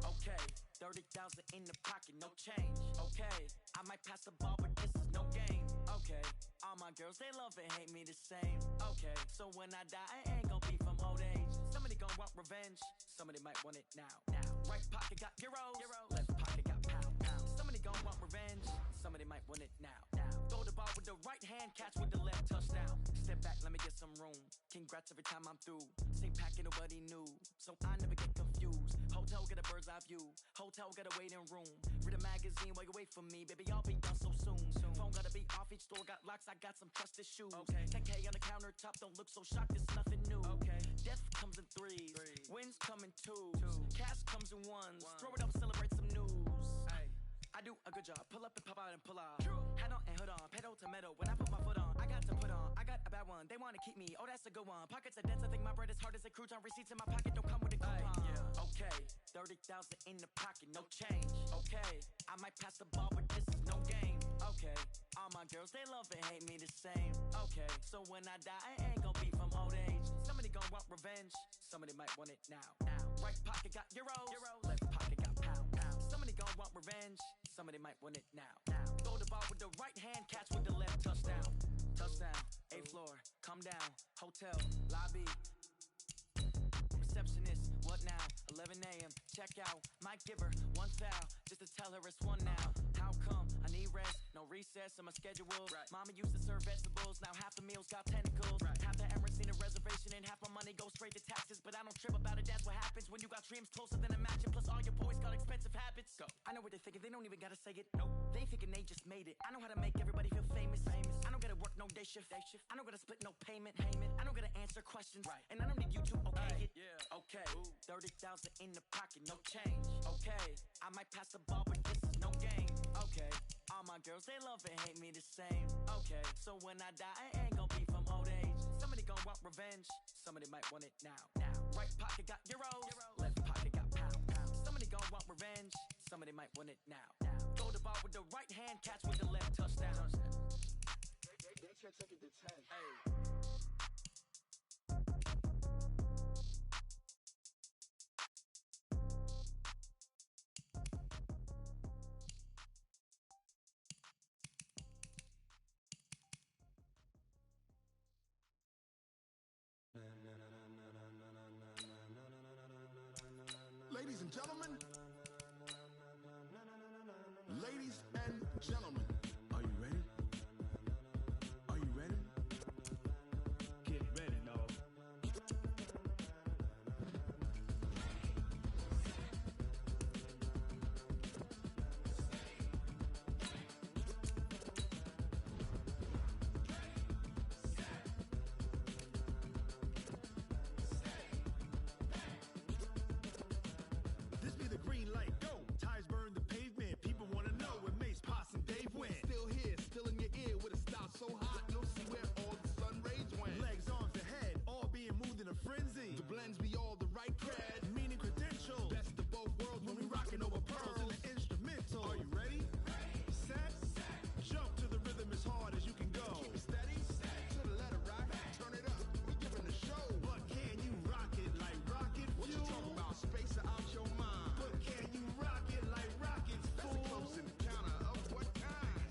Okay, 30,000 in the pocket, no change. Okay, I might pass the ball, but this is no game. Okay, all my girls, they love and hate me the same. Okay, so when I die, I ain't gonna be from old age. Somebody gonna want revenge, somebody might want it now. Right pocket got euros, left pocket got pound. Somebody gonna want revenge, somebody might want it now. Throw the ball with the right hand, catch with the left, touchdown. Step back, let me get some room. Congrats every time I'm through. Same packet, nobody knew, so I never get confused. Hotel get a bird's eye view. Hotel get a waiting room. Read a magazine while you wait for me, baby. I'll be done so soon. Phone gotta be off. Each store got locks. I got some trusted shoes. Okay. 10K on the countertop. Don't look so shocked. It's nothing new. Okay. Death comes in threes. Wins come in twos. Cash comes in ones. Throw it up, celebrate some news. I do a good job. Pull up and pop out and pull out. Hat on and hood on. Pedal to metal. When I put my foot on, I got to put on. I got a bad one. They want to keep me. Oh, that's a good one. Pockets are dense. I think my bread is hard as a crouton. Receipts in my pocket don't come with a coupon. Okay. 30,000 in the pocket. No change. Okay. I might pass the ball, but this is no game. Okay. All my girls, they love and hate me the same. Okay. So when I die, I ain't gonna be from old age. Somebody gonna want revenge. Somebody might want it now. Right pocket got euros. Left pocket got pound. Somebody gonna want revenge. Somebody might want it now. Throw the ball with the right hand, catch with the left, touchdown. Touchdown, 8th floor, come down, hotel, lobby. Receptionist, what now? 11 a.m., check out. Might give her one foul, just to tell her it's one now. How come? I need rest, no recess in my schedule. Mama used to serve vegetables, now half the meals got tentacles. Half the Emirates need a reservation and half my money goes straight to taxes. But I don't trip about it, that's what happens when you got dreams closer than a match. And plus all your boys got expensive habits. Go. I know what they're thinking, they don't even gotta say it. Nope. They thinking they just made it. I know how to make everybody feel famous. I don't gotta work no day shift. I don't gotta split no payment. I don't gotta answer questions. And I don't need you to okay it. Okay. 30,000 in the pocket, no change. Okay. I might pass the ball, but this is no game. Okay. All my girls, they love and hate me the same. Okay. So when I die, I ain't gonna be from old age. Somebody gonna want revenge. Somebody might want it now. Right pocket got euros. Left pocket got pound. Somebody gonna want revenge. Somebody might want it now. Throw the ball with the right hand, catch with the left, touchdown. blends be all the right cred, meaning credentials. Best of both worlds when we rockin' over pearls in the instrumental. Are you ready? Set, jump to the rhythm as hard as you can go. Keep it steady, to the letter right. Turn it up, we giving the show. But can you rock it like rocket fuel? What you talking about? Space out your mind. But can you rock it like rockets, fool? That's a close encounter of what kind?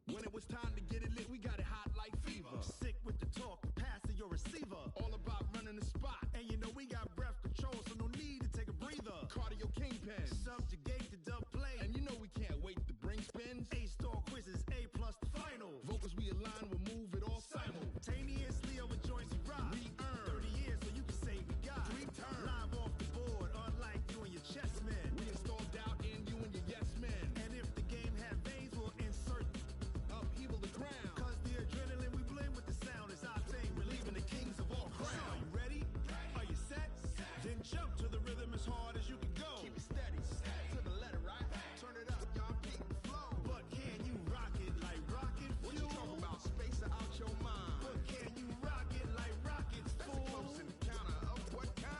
When it was time to get it lit, we got it hot like fever. Sick with the talk, pass to your receiver. All about running the spot. And you know we got breath control, so no need to take a breather. Cardio kingpin, subjugate the dub play. And you know we can't wait to bring spins. A-star quizzes, A+ the final. Vocals we align, we'll move it all simultaneously over joints we rock. We earn 30 years, so you can say we got 3 turns. Live off the board, unlike you and your chess men. We install doubt in you and your yes men. And if the game had veins, we'll insert upheaval the ground. Cause the adrenaline we blend with the sound is our thing. Relieving the kings of all crowns. So are you ready? Are you set? Then jump to the rhythm as hard as you can go. Keep it steady, to the letter right. Turn it up, y'all keep the flow. But can you rock it like rocket fuel? What you talking about? Space out your mind. But can you rock it like rockets, fool? That's a close encounter of what kind?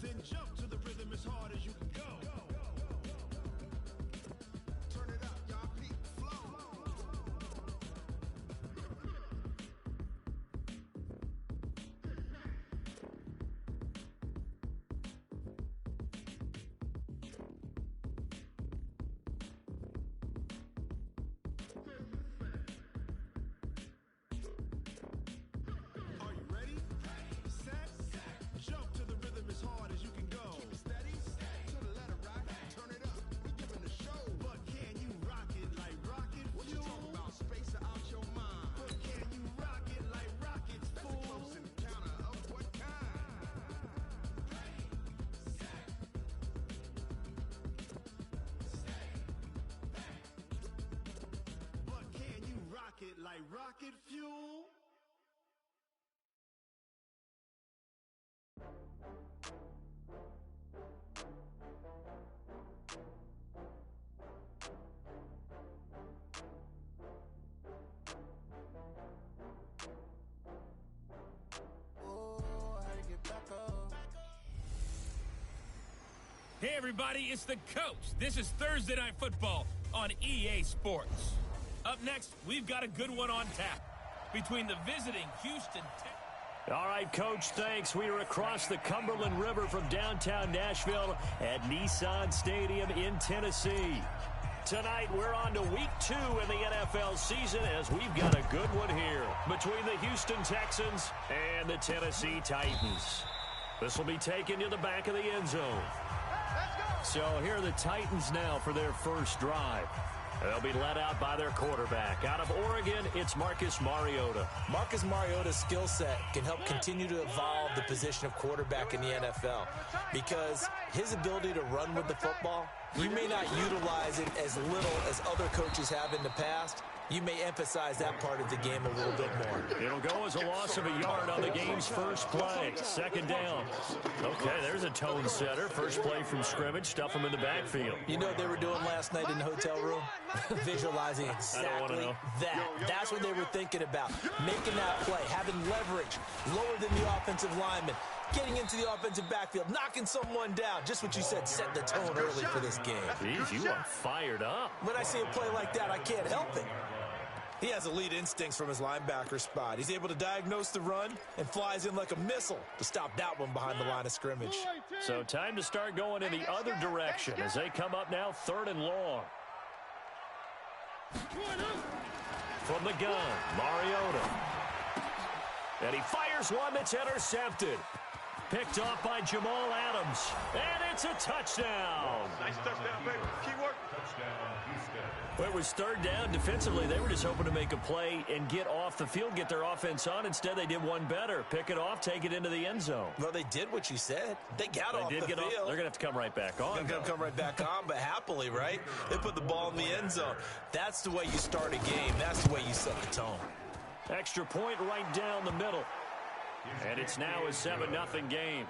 Then jump to the rhythm as hard as you can go. Turn it up, y'all peak flow. Are you ready? Set, jump to the rhythm as hard as you can go. Keep it steady, to the letter right. Turn it up, we giving the show. But can you rock it like rocket fuel? What you talking about? Space out your mind. But can you rock it like rockets, fool? That's a close encounter of what kind? But can you rock it like rocket fuel? Hey everybody, it's the coach. This is Thursday Night Football on EA Sports. Up next, we've got a good one on tap between the visiting Houston Texans. All right, Coach, thanks. We are across the Cumberland River from downtown Nashville at Nissan Stadium in Tennessee. Tonight, we're on to week 2 in the NFL season as we've got a good one here between the Houston Texans and the Tennessee Titans. This will be taken to the back of the end zone. So here are the Titans now for their first drive. They'll be led out by their quarterback. Out of Oregon, it's Marcus Mariota. Marcus Mariota's skill set can help continue to evolve the position of quarterback in the NFL because his ability to run with the football, you may not utilize it as little as other coaches have in the past. You may emphasize that part of the game a little bit more. It'll go as a loss of a yard on the game's first play. Second down. Okay, there's a tone setter. First play from scrimmage. Stuff them in the backfield. You know what they were doing last night in the hotel room? Visualizing exactly that. That's what they were thinking about. Making that play, having leverage, lower than the offensive lineman, getting into the offensive backfield, knocking someone down. Just what you said, set the tone early for this game. Jeez, you are fired up. When I see a play like that, I can't help it. He has elite instincts from his linebacker spot. He's able to diagnose the run and flies in like a missile to stop that one behind the line of scrimmage. So time to start going in the other direction as they come up now 3rd and long. From the gun, Mariota. And he fires one that's intercepted. Picked off by Jamal Adams. And it's a touchdown. Nice touchdown, baby. Keyword. Touchdown, Houston. Well, it was 3rd down. Defensively, they were just hoping to make a play and get off the field, get their offense on. Instead, they did one better. Pick it off, take it into the end zone. Well, they did what you said. They got off the field. They're going to have to come right back on. They're going to come right back on, but happily, right? They put the ball in the end zone. That's the way you start a game. That's the way you set the tone. Extra point right down the middle. And it's now a 7-0 game.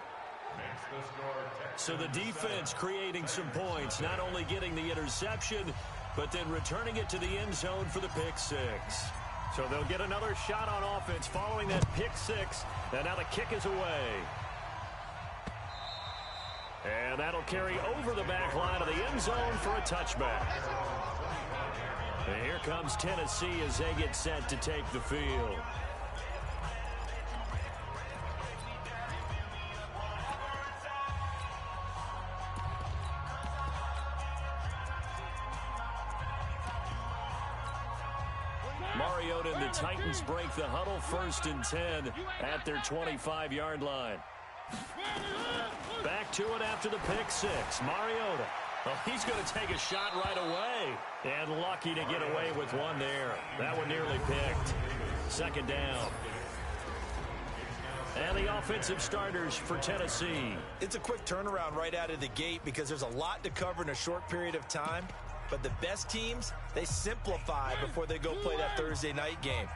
So the defense creating some points, not only getting the interception, but then returning it to the end zone for the pick six. So they'll get another shot on offense following that pick six, and now the kick is away. And that'll carry over the back line of the end zone for a touchback. And here comes Tennessee as they get set to take the field. Mariota and the Titans break the huddle, 1st and 10 at their 25-yard line. Back to it after the pick six. Mariota. Well, he's going to take a shot right away. And lucky to get away with one there. That one nearly picked. 2nd down. And the offensive starters for Tennessee. It's a quick turnaround right out of the gate because there's a lot to cover in a short period of time. But the best teams, they simplify before they go play that Thursday night game.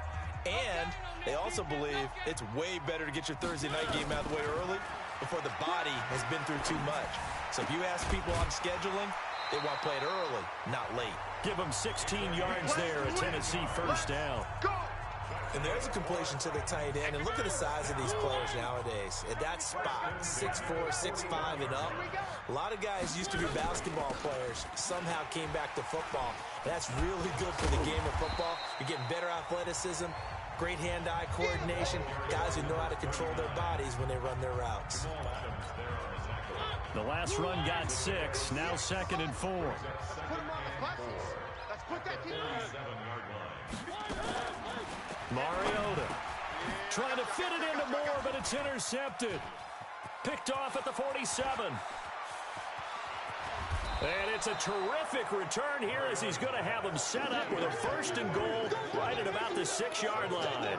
And they also believe it's way better to get your Thursday night game out of the way early before the body has been through too much. So if you ask people on scheduling, they want to play it early, not late. Give them 16 yards there, a Tennessee 1st down. And there's a completion to the tight end. And look at the size of these players nowadays. At that spot, 6'4", 6'5", and up. A lot of guys used to be basketball players, somehow came back to football. That's really good for the game of football. You're getting better athleticism, great hand-eye coordination, guys who know how to control their bodies when they run their routes. The last run got 6, now 2nd and 4. Let's put that team on. Mariota trying to fit it into Moore, but it's intercepted. Picked off at the 47. And it's a terrific return here as he's going to have him set up with a 1st and goal right at about the 6-yard line.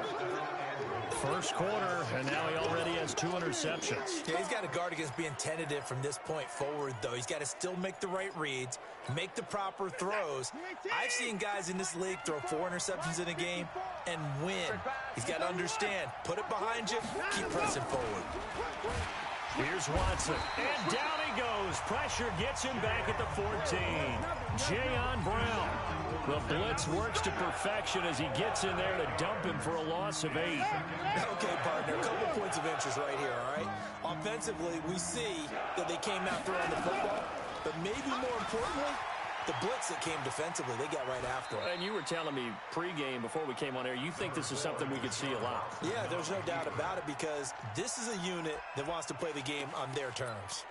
First quarter, and now he already has 2 interceptions. Yeah, he's got to guard against being tentative from this point forward, though. He's got to still make the right reads, make the proper throws. I've seen guys in this league throw 4 interceptions in a game and win. He's got to understand, put it behind you, keep pressing forward. Here's Watson, and down he goes. Pressure gets him back at the 14. Jayon Brown. The blitz works to perfection as he gets in there to dump him for a loss of 8. Okay, partner, a couple points of interest right here, all right? Offensively, we see that they came out throwing the football, but maybe more importantly, the blitz that came defensively, they got right after it. And you were telling me pregame before we came on air, you think this is something we could see a lot. Yeah, there's no doubt about it because this is a unit that wants to play the game on their terms.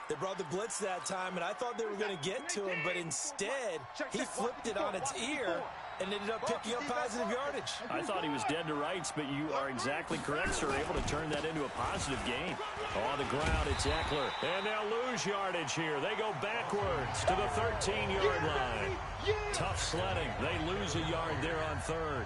They brought the blitz that time, and I thought they were going to get to him, but instead, he flipped it on its ear and ended up picking up positive yardage. I thought he was dead to rights, but you are exactly correct, sir. Able to turn that into a positive gain. On the ground, it's Eckler. And they'll lose yardage here. They go backwards to the 13-yard line. Tough sledding. They lose a yard there on 3rd.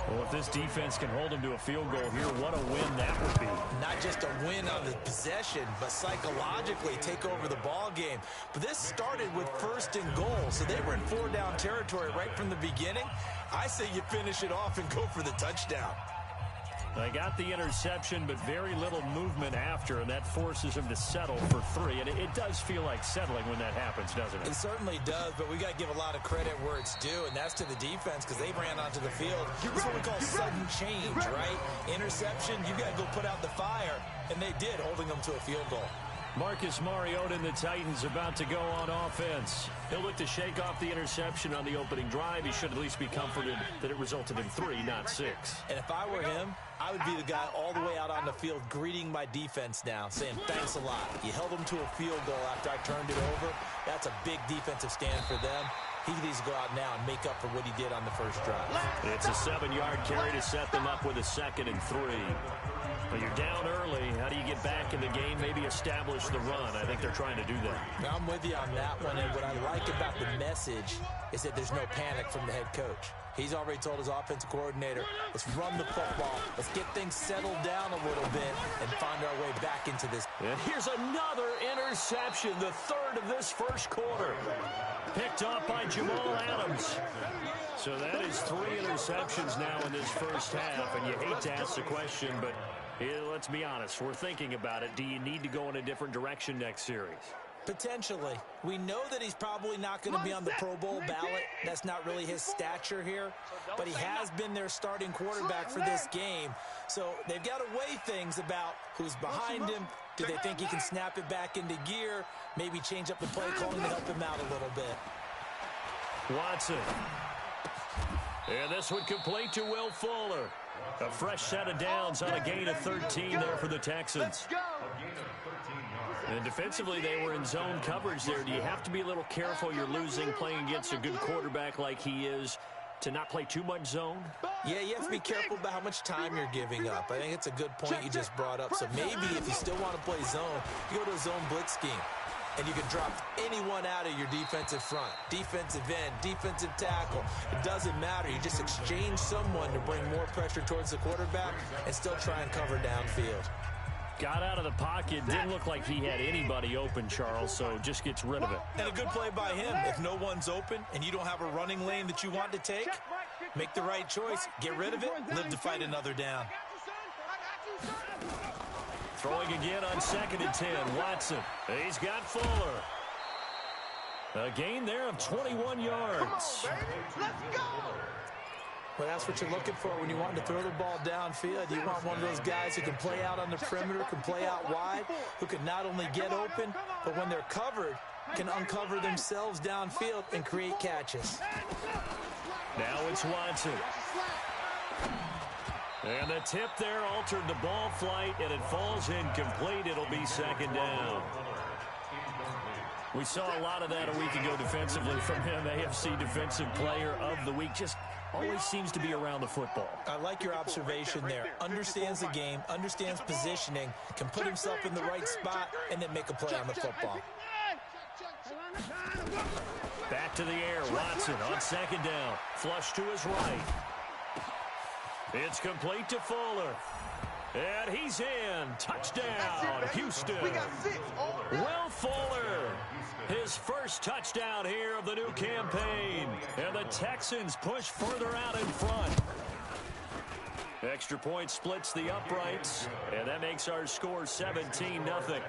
Well, if this defense can hold them to a field goal here, what a win that would be. Not just a win on the possession, but psychologically take over the ball game. But this started with 1st and goal, so they were in 4-down territory right from the beginning. I say you finish it off and go for the touchdown. They got the interception, but very little movement after, and that forces him to settle for 3. And it does feel like settling when that happens, doesn't it? It certainly does, but we got to give a lot of credit where it's due, and that's to the defense because they ran onto the field. This is what we call sudden change, right? Interception, you got to go put out the fire, and they did, holding them to a field goal. Marcus Mariota and the Titans about to go on offense. He'll look to shake off the interception on the opening drive. He should at least be comforted that it resulted in 3, not 6. And if I were him, I would be the guy all the way out on the field greeting my defense now, saying thanks a lot. You held them to a field goal after I turned it over. That's a big defensive stand for them. He needs to go out now and make up for what he did on the first drive. It's a 7-yard carry to set them up with a 2nd and 3. But you're down early. How do you get back in the game? Maybe establish the run. I think they're trying to do that. Now, I'm with you on that one. And what I like about the message is that there's no panic from the head coach. He's already told his offensive coordinator, let's run the football. Let's get things settled down a little bit and find our way back into this. And here's another interception, the 3rd of this first quarter. Picked off by Jamal Adams. So that is 3 interceptions now in this first half. And you hate to ask the question, but Let's be honest. We're thinking about it. Do you need to go in a different direction next series? Potentially. We know that he's probably not going to be on the Pro Bowl ballot. That's not really his stature here. But he has been their starting quarterback for this game. So they've got to weigh things about who's behind him. Do they think he can snap it back into gear? Maybe change up the play calling to help him out a little bit. Watson. And this one complete to Will Fuller. A fresh set of downs on a gain of 13 there for the Texans. And defensively, they were in zone coverage there. Do you have to be a little careful? You're losing playing against a good quarterback like he is to not play too much zone? Yeah, you have to be careful about how much time you're giving up. I think it's a good point you just brought up. So maybe if you still want to play zone, you go to a zone blitz scheme. And you can drop anyone out of your defensive front, defensive end, defensive tackle. It doesn't matter. You just exchange someone to bring more pressure towards the quarterback and still try and cover downfield. Got out of the pocket. Didn't look like he had anybody open, Charles, so just gets rid of it. And a good play by him. If no one's open and you don't have a running lane that you want to take, make the right choice. Get rid of it. Live to fight another down. Throwing again on 2nd and 10. Watson. He's got Fuller. A gain there of 21 yards. Come on, baby. Let's go. Well, that's what you're looking for when you want to throw the ball downfield. You want one of those guys who can play out on the perimeter, can play out wide, who can not only get open, but when they're covered, can uncover themselves downfield and create catches. Now it's Watson. And the tip there altered the ball flight, and it falls incomplete. It'll be 2nd down. We saw a lot of that a week ago defensively from him. AFC Defensive Player of the Week. Just always seems to be around the football. I like your observation there. Understands the game, understands positioning, can put himself in the right spot, and then make a play on the football. Back to the air. Watson on 2nd down. Flush to his right. It's complete to Fuller. And he's in. Touchdown, Houston. We got 6. Will Fuller. His first touchdown here of the new campaign. And the Texans push further out in front. Extra point splits the uprights. And that makes our score 17-0.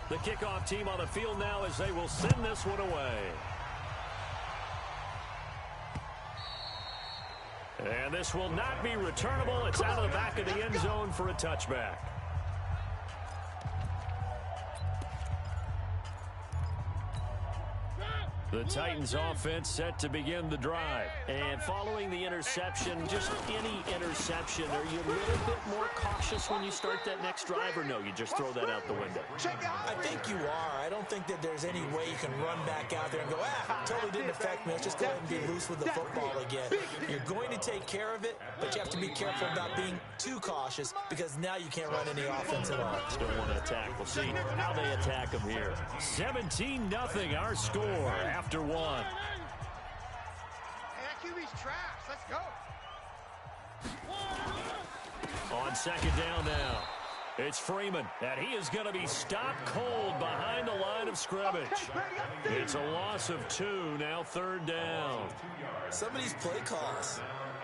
The kickoff team on the field now as they will send this one away. And this will not be returnable. It's out of the back of the end zone for a touchback. The Titans offense set to begin the drive. And following the interception, just any interception, are you a little bit more cautious when you start that next drive, or no, you just throw that out the window? I think you are. I don't think that there's any way you can run back out there and go, totally didn't affect me. Let's just go ahead and be loose with the football again. You're going to take care of it, but you have to be careful about being too cautious because now you can't run any offense at all. Still want to attack. We'll see how they attack them here. 17-0 our score after 1. Hey, that QB's trash. Let's go. On 2nd down now. It's Freeman, and he is going to be stopped cold behind the line of scrimmage. It's a loss of 2, now 3rd down. Some of these play calls,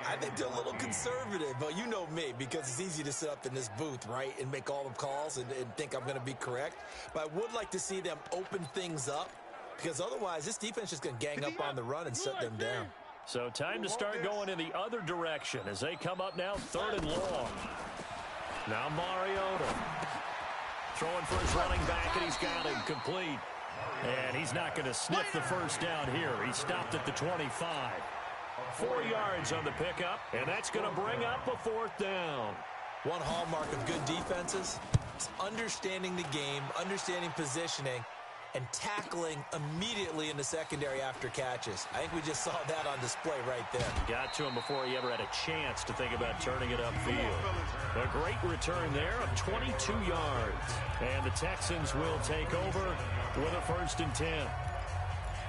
I think they're a little conservative, but you know me, because it's easy to sit up in this booth, right, and make all the calls and think I'm going to be correct. But I would like to see them open things up, because otherwise this defense is going to gang up on the run and shut them down. So time to start going in the other direction as they come up now 3rd and long. Now Mariota throwing for his running back, and he's got him complete. And he's not going to sniff the first down here. He stopped at the 25. 4 yards on the pickup, and that's going to bring up a 4th down. One hallmark of good defenses is understanding the game, understanding positioning, and tackling immediately in the secondary after catches. I think we just saw that on display right there. Got to him before he ever had a chance to think about turning it upfield. A great return there of 22 yards. And the Texans will take over with a 1st and 10.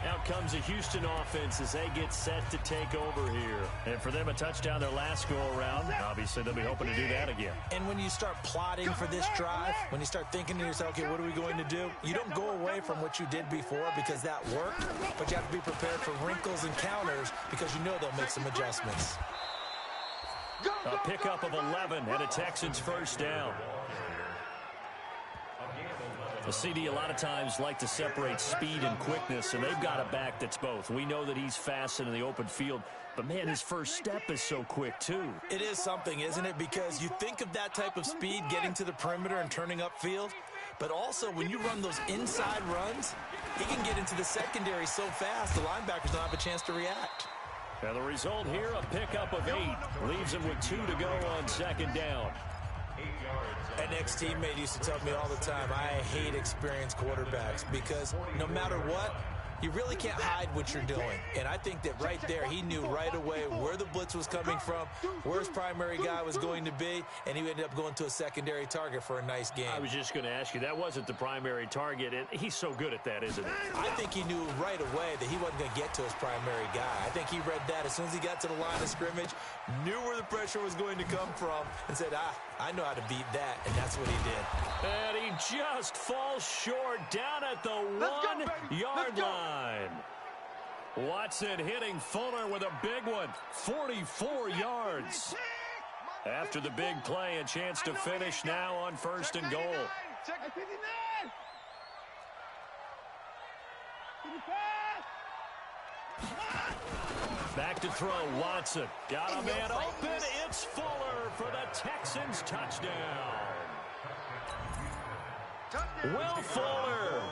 Out comes the Houston offense as they get set to take over here. And for them, a touchdown their last go-around. Obviously, they'll be hoping to do that again. And when you start plotting for this drive, when you start thinking to yourself, okay, what are we going to do? You don't go away from what you did before because that worked, but you have to be prepared for wrinkles and counters because you know they'll make some adjustments. A pickup of 11 and a Texans first down. The CD a lot of times like to separate speed and quickness, and they've got a back that's both. We know that he's fast in the open field, but, man, his first step is so quick, too. It is something, isn't it? Because you think of that type of speed getting to the perimeter and turning upfield, but also when you run those inside runs, he can get into the secondary so fast the linebackers don't have a chance to react. And the result here, a pickup of 8. Leaves him with 2 to go on second down. An ex-teammate used to tell me all the time, I hate experienced quarterbacks because no matter what, you really can't hide what you're doing. And I think that right there, he knew right away where the blitz was coming from, where his primary guy was going to be, and he ended up going to a secondary target for a nice game. I was just going to ask you, that wasn't the primary target, and he's so good at that, isn't he? I think he knew right away that he wasn't going to get to his primary guy. I think he read that as soon as he got to the line of scrimmage, knew where the pressure was going to come from, and said, I know how to beat that, and that's what he did. And he just falls short down at the 1-yard line. Watson hitting Fuller with a big one, 44 yards. After the big play, a chance to finish now on first and goal. Back to throw, Watson. Got a man open, it's Fuller for the Texans touchdown. Will Fuller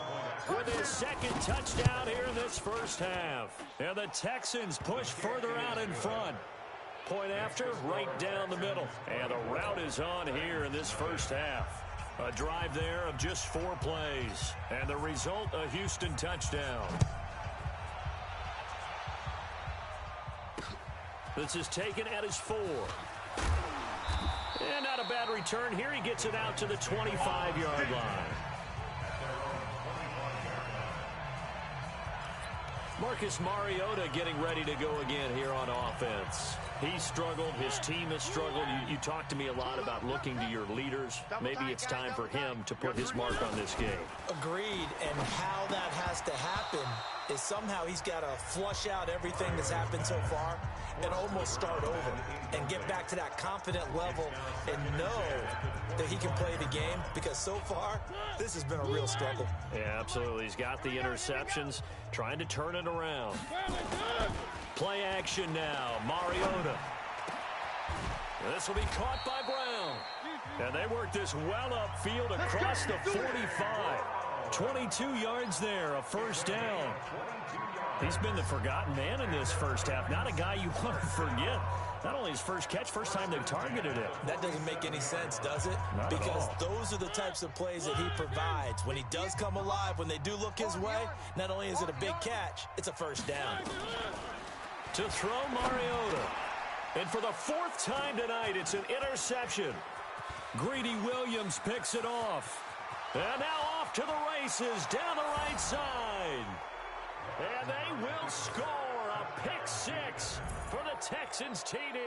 with his second touchdown here in this first half. And the Texans push further out in front. Point after, right down the middle. And the route is on here in this first half. A drive there of just 4 plays. And the result, a Houston touchdown. This is taken at his 4. And not a bad return here. He gets it out to the 25-yard line. Marcus Mariota getting ready to go again here on offense. He struggled. His team has struggled. You talked to me a lot about looking to your leaders. Maybe it's time for him to put his mark on this game. Agreed. And how that has to happen is somehow he's got to flush out everything that's happened so far and almost start over and get back to that confident level and know that he can play the game, because so far this has been a real struggle. Yeah, absolutely. He's got the interceptions, trying to turn it around. Play action now. Mariota. This will be caught by Brown. And they work this well upfield across the 45. 22 yards there, a first down. He's been the forgotten man in this first half. Not a guy you want to forget. Not only his first catch, first time they've targeted him. That doesn't make any sense, does it? Not because at all. Those are the types of plays that he provides. When he does come alive, when they do look his way, not only is it a big catch, it's a first down. To throw Mariota. And for the 4th time tonight, it's an interception. Greedy Williams picks it off. And now off to the races down the right side. And they will score a pick 6 for the Texans TD.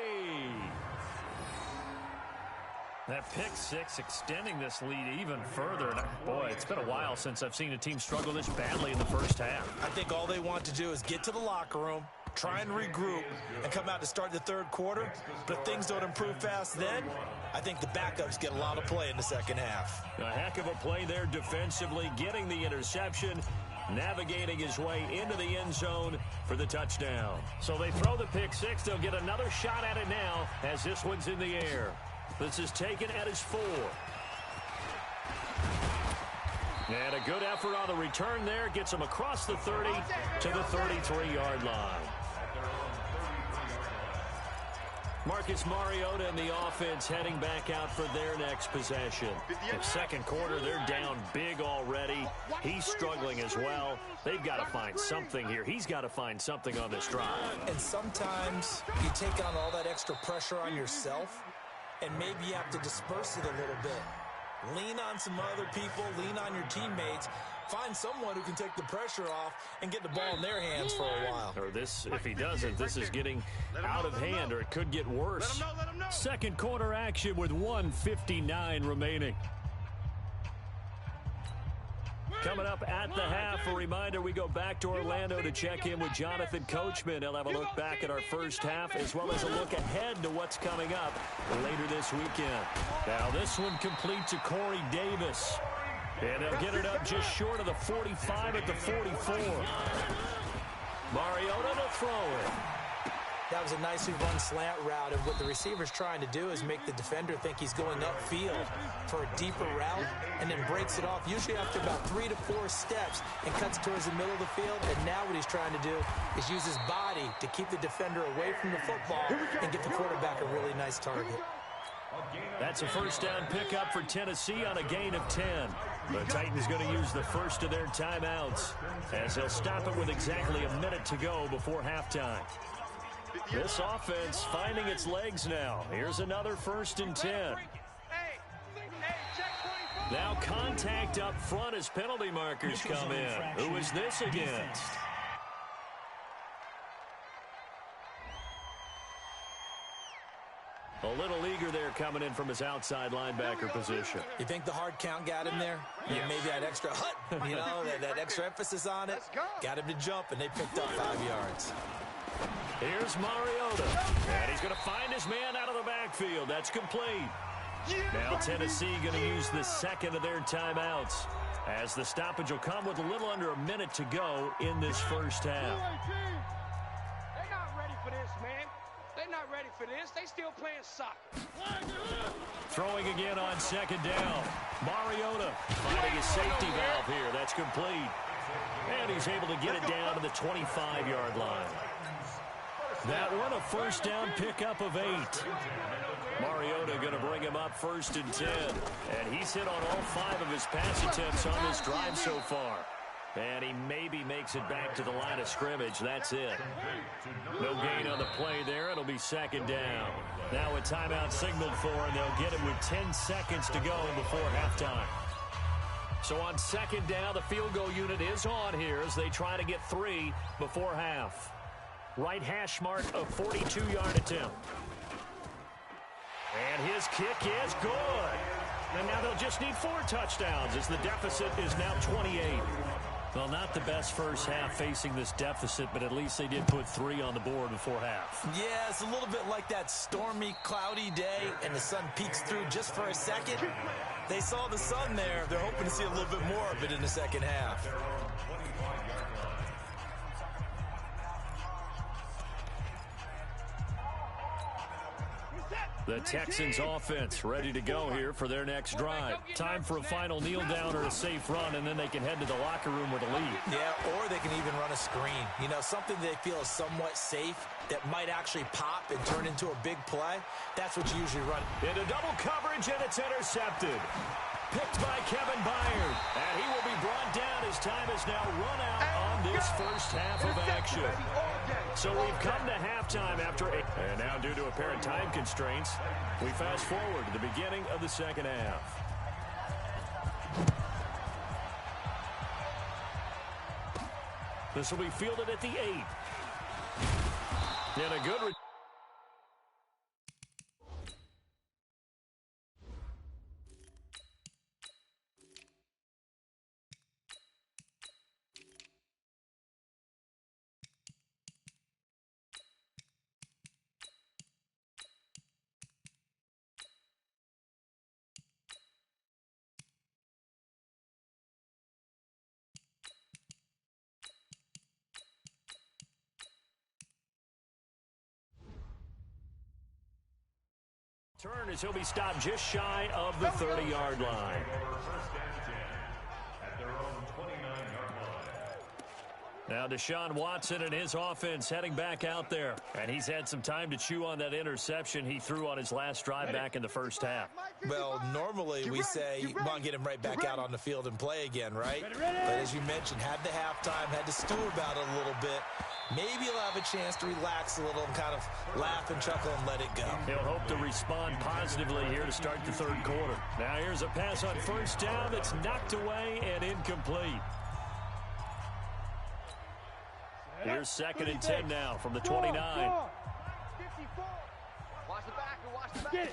That pick 6 extending this lead even further. And boy, it's been a while since I've seen a team struggle this badly in the first half. I think all they want to do is get to the locker room, try and regroup, and come out to start the third quarter. But if things don't improve fast then, I think the backups get a lot of play in the second half. A heck of a play there defensively, getting the interception, navigating his way into the end zone for the touchdown. So they throw the pick 6. They'll get another shot at it now as this one's in the air. This is taken at his 4. And a good effort on the return there. Gets him across the 30 to the 33-yard line. Marcus Mariota and the offense heading back out for their next possession. In second quarter, they're down big already. He's struggling as well. They've got to find something here. He's got to find something on this drive. And sometimes you take on all that extra pressure on yourself, and maybe you have to disperse it a little bit. Lean on some other people. Lean on your teammates. Find someone who can take the pressure off and get the ball in their hands for a while. Or this, if he doesn't, this is getting out of hand, or it could get worse. Second quarter action with 1:59 remaining. Coming up at the half, a reminder, we go back to Orlando to check in with Jonathan Coachman. He'll have a look back at our first half as well as a look ahead to what's coming up later this weekend. Now this one complete to Corey Davis. And they'll get it up just short of the 45 at the 44. Mariota to throw it. That was a nicely run slant route, and what the receiver's trying to do is make the defender think he's going upfield for a deeper route, and then breaks it off, usually after about 3 to 4 steps, and cuts towards the middle of the field. And now what he's trying to do is use his body to keep the defender away from the football and get the quarterback a really nice target. That's a first down pickup for Tennessee on a gain of 10. The Titans going to use the first of their timeouts as they'll stop it with exactly a minute to go before halftime. This offense finding its legs now. Here's another 1st and 10. Now contact up front as penalty markers come in. Who is this against? A little eager there coming in from his outside linebacker position. You think the hard count got him there? Yeah. Maybe that extra that extra emphasis on it. Got him to jump, and they picked up 5 yards. Here's Mariota, and he's going to find his man out of the backfield. That's complete. Now Tennessee going to use the second of their timeouts as the stoppage will come with a little under a minute to go in this first half. They're not ready for this, man. They're not ready for this. They still playing soccer. Throwing again on second down. Mariota finding his safety valve here. That's complete. And he's able to get it down to the 25-yard line. That one a first down pickup of 8. Mariota going to bring him up 1st and 10. And he's hit on all 5 of his pass attempts on this drive so far. And he maybe makes it back to the line of scrimmage. That's it. No gain on the play there. It'll be second down. Now a timeout signaled for, and they'll get it with 10 seconds to go before halftime. So on second down, the field goal unit is on here as they try to get 3 before half. Right hash mark of 42-yard attempt. And his kick is good. And now they'll just need 4 touchdowns as the deficit is now 28. Well, not the best first half facing this deficit, but at least they did put 3 on the board before half. Yeah, it's a little bit like that stormy, cloudy day, and the sun peeks through just for a second. They saw the sun there. They're hoping to see a little bit more of it in the second half. The Texans offense ready to go here for their next drive. Time for a final kneel down or a safe run, and then they can head to the locker room with a lead. Yeah, or they can even run a screen. You know, something they feel is somewhat safe that might actually pop and turn into a big play. That's what you usually run. Into double coverage, and it's intercepted. Picked by Kevin Byard. And he will be brought down as time is now run out on this first half of action. So we've come to halftime after 8. And now due to apparent time constraints, we fast forward to the beginning of the second half. This will be fielded at the 8. And a good turn as he'll be stopped just shy of the 30-yard line. Now Deshaun Watson and his offense heading back out there. And he's had some time to chew on that interception he threw on his last drive back in the first half. Well, normally we say, come on, get him right back out on the field and play again, right? But as you mentioned, had the halftime, had to stew about it a little bit. maybe he'll have a chance to relax a little and kind of laugh and chuckle and let it go. He'll hope to respond positively here to start the third quarter. Now here's a pass on first down that's knocked away and incomplete. Here's 2nd and 10 now from the 29. Watch the back and watch the back.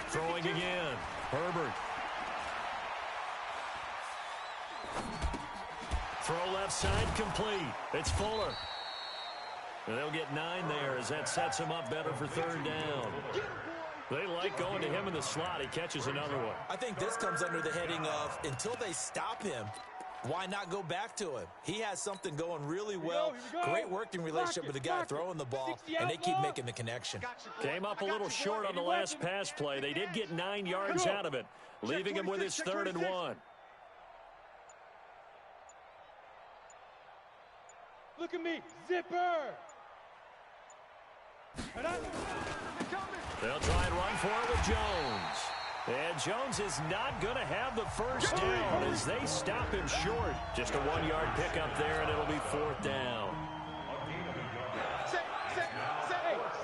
Throwing again. Herbert. Throw left side complete. It's Fuller. And they'll get 9 there as that sets him up better for third down. They like going to him in the slot. He catches another one. I think this comes under the heading of until they stop him, why not go back to him? He has something going really well. Great working relationship with the guy throwing the ball, and they keep making the connection. Came up a little short on the last pass play. They did get 9 yards out of it, leaving him with his 3rd and 1. Look at me, zipper! They'll try and run for it with Jones. And Jones is not going to have the first down as they stop him short. Just a 1-yard pickup there, and it'll be 4th down.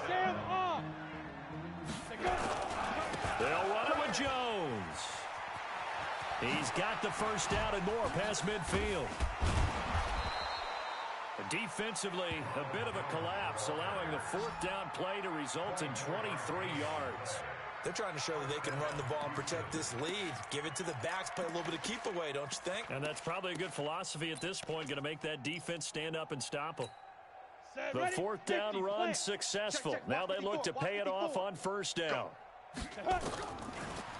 Sam up! They'll run it with Jones. He's got the first down and more past midfield. Defensively, a bit of a collapse, allowing the 4th down play to result in 23 yards. They're trying to show that they can run the ball and protect this lead. Give it to the backs, play a little bit of keep away, don't you think? And that's probably a good philosophy at this point, going to make that defense stand up and stop them. The 4th down run successful. Now they look to pay it off on first down.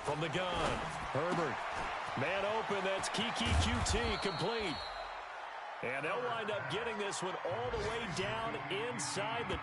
From the gun, Herbert. Man open, that's Kiki QT complete. And they'll wind up getting this one all the way down inside the...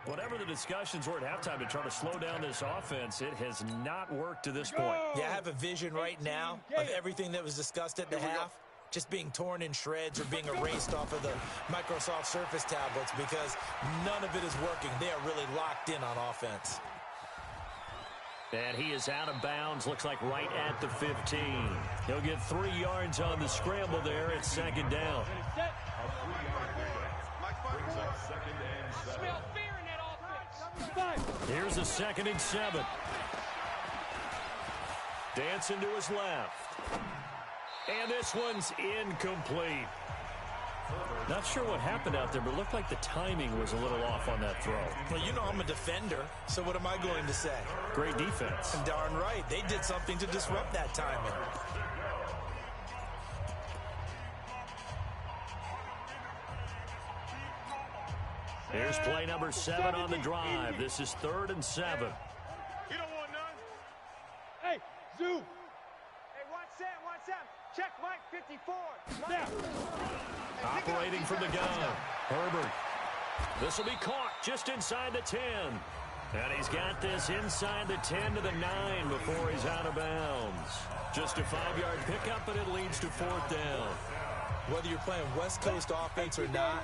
Whatever the discussions were at halftime to try to slow down this offense, it has not worked to this point. Yeah, I have a vision right now of everything that was discussed at the half just being torn in shreds or being erased off of the Microsoft Surface tablets because none of it is working. They are really locked in on offense. And he is out of bounds, looks like right at the 15. He'll get 3 yards on the scramble there at 2nd down. Here's a 2nd and 7. Dancing to his left. And this one's incomplete. Not sure what happened out there, but it looked like the timing was a little off on that throw. Well, you know I'm a defender, so what am I going to say? Great defense. And darn right. They did something to disrupt that timing. Here's play number 7 on the drive. This is 3rd and 7. You don't want none. Hey, Zoo. Hey, watch Sam. Check Mike 54. Operating from the gun. Herbert. This will be caught just inside the 10. And he's got this inside the 10 to the 9 before he's out of bounds. Just a 5-yard pickup, but it leads to 4th down. Whether you're playing West Coast offense or not,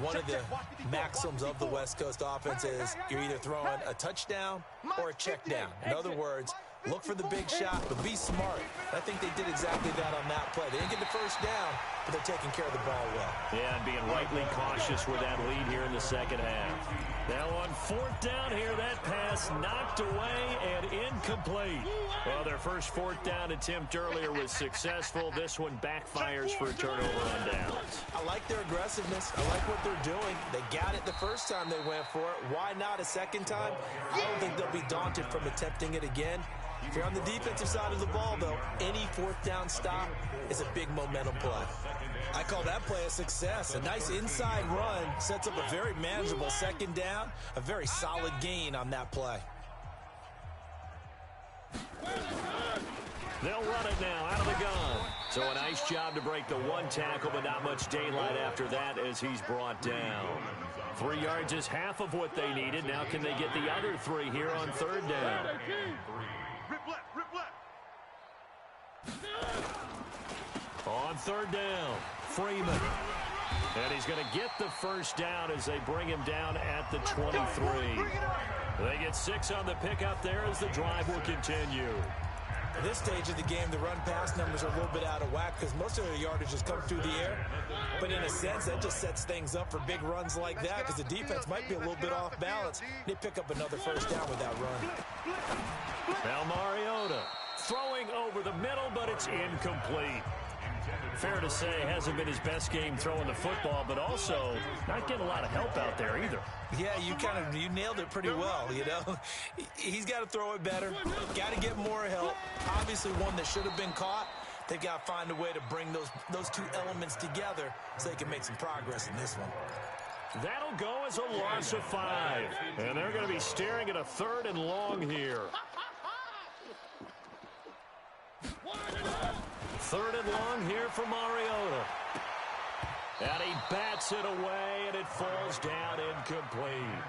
one of the maxims of the West Coast offense is you're either throwing a touchdown or a check down. In other words, look for the big shot, but be smart. I think they did exactly that on that play. They didn't get the first down, but they're taking care of the ball well. Yeah, and being rightly cautious with that lead here in the second half. Now on 4th down here, that pass knocked away and incomplete. Well, their first 4th down attempt earlier was successful. This one backfires for a turnover on downs. I like their aggressiveness. I like what they're doing. They got it the first time they went for it. Why not a second time? I don't think they'll be daunted from attempting it again. If you're on the defensive side of the ball, though, any 4th down stop is a big momentum play. I call that play a success. A nice inside run sets up a very manageable 2nd down, a very solid gain on that play. They'll run it now out of the gun. So a nice job to break the 1 tackle, but not much daylight after that as he's brought down. 3 yards is half of what they needed. Now can they get the other 3 here on 3rd down? Rip left, rip On third down, Freeman. And he's going to get the first down as they bring him down at the 23. They get 6 on the pickup there as the drive will continue. At this stage of the game, the run-pass numbers are a little bit out of whack because most of their yardage has come through the air. But in a sense, that just sets things up for big runs like that because the defense might be a little bit off balance. They pick up another first down with that run. Now Mariota throwing over the middle, but it's incomplete. Fair to say, hasn't been his best game throwing the football, but also not getting a lot of help out there either. Yeah, you nailed it pretty well, you know. He's got to throw it better, got to get more help. Obviously one that should have been caught. They've got to find a way to bring those two elements together so they can make some progress in this one. That'll go as a loss of 5. And they're going to be staring at a 3rd and long here. 3rd and long here for Mariota. And he bats it away, and it falls down incomplete.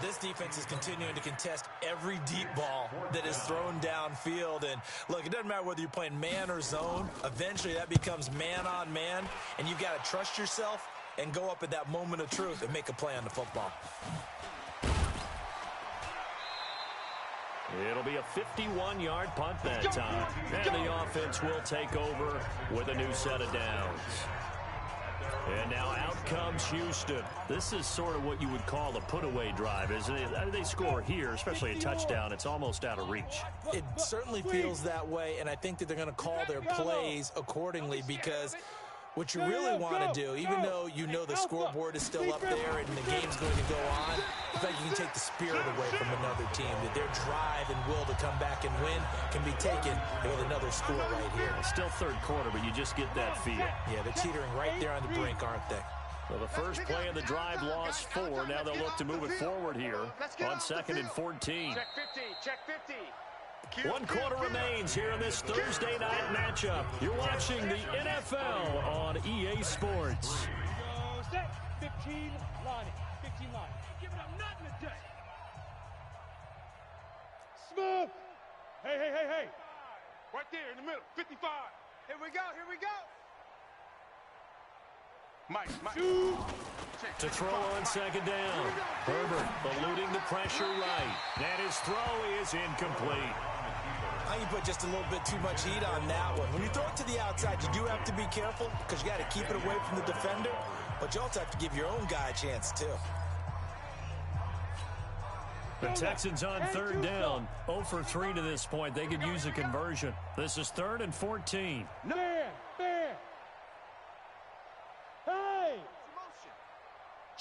This defense is continuing to contest every deep ball that is thrown downfield. And, look, it doesn't matter whether you're playing man or zone. Eventually, that becomes man-on-man, and you've got to trust yourself and go up at that moment of truth and make a play on the football. It'll be a 51-yard punt that time. And the offense will take over with a new set of downs. And now out comes Houston. This is sort of what you would call a put-away drive, isn't it? I mean, they score here, especially a touchdown. It's almost out of reach. It certainly feels that way, and I think that they're going to call their plays accordingly because what you really want to do, even though you know the scoreboard is still up there and the game's going to go on, I think you can take the spirit away from another team, that their drive and will to come back and win can be taken with another score right here. It's still third quarter, but you just get that feel. Yeah, they're teetering right there on the brink, aren't they? Well, the first play of the drive lost 4. Now they'll look to move it forward here on 2nd and 14. Check 50, check 50. 1 quarter remains here in this Thursday night matchup. You're watching the NFL on EA Sports. Set 15 line. 15 line. Give it up nothing today. Smooth. Hey. Right there in the middle. 55. Here we go. Mike. To throw on 2nd down. Herbert eluding the pressure right. And his throw is incomplete. You put just a little bit too much heat on that one. When you throw it to the outside, you do have to be careful because you got to keep it away from the defender, but you also have to give your own guy a chance too. The Texans on 3rd down, 0 for 3 to this point. They could use a conversion. This is 3rd and 14. Man. Hey!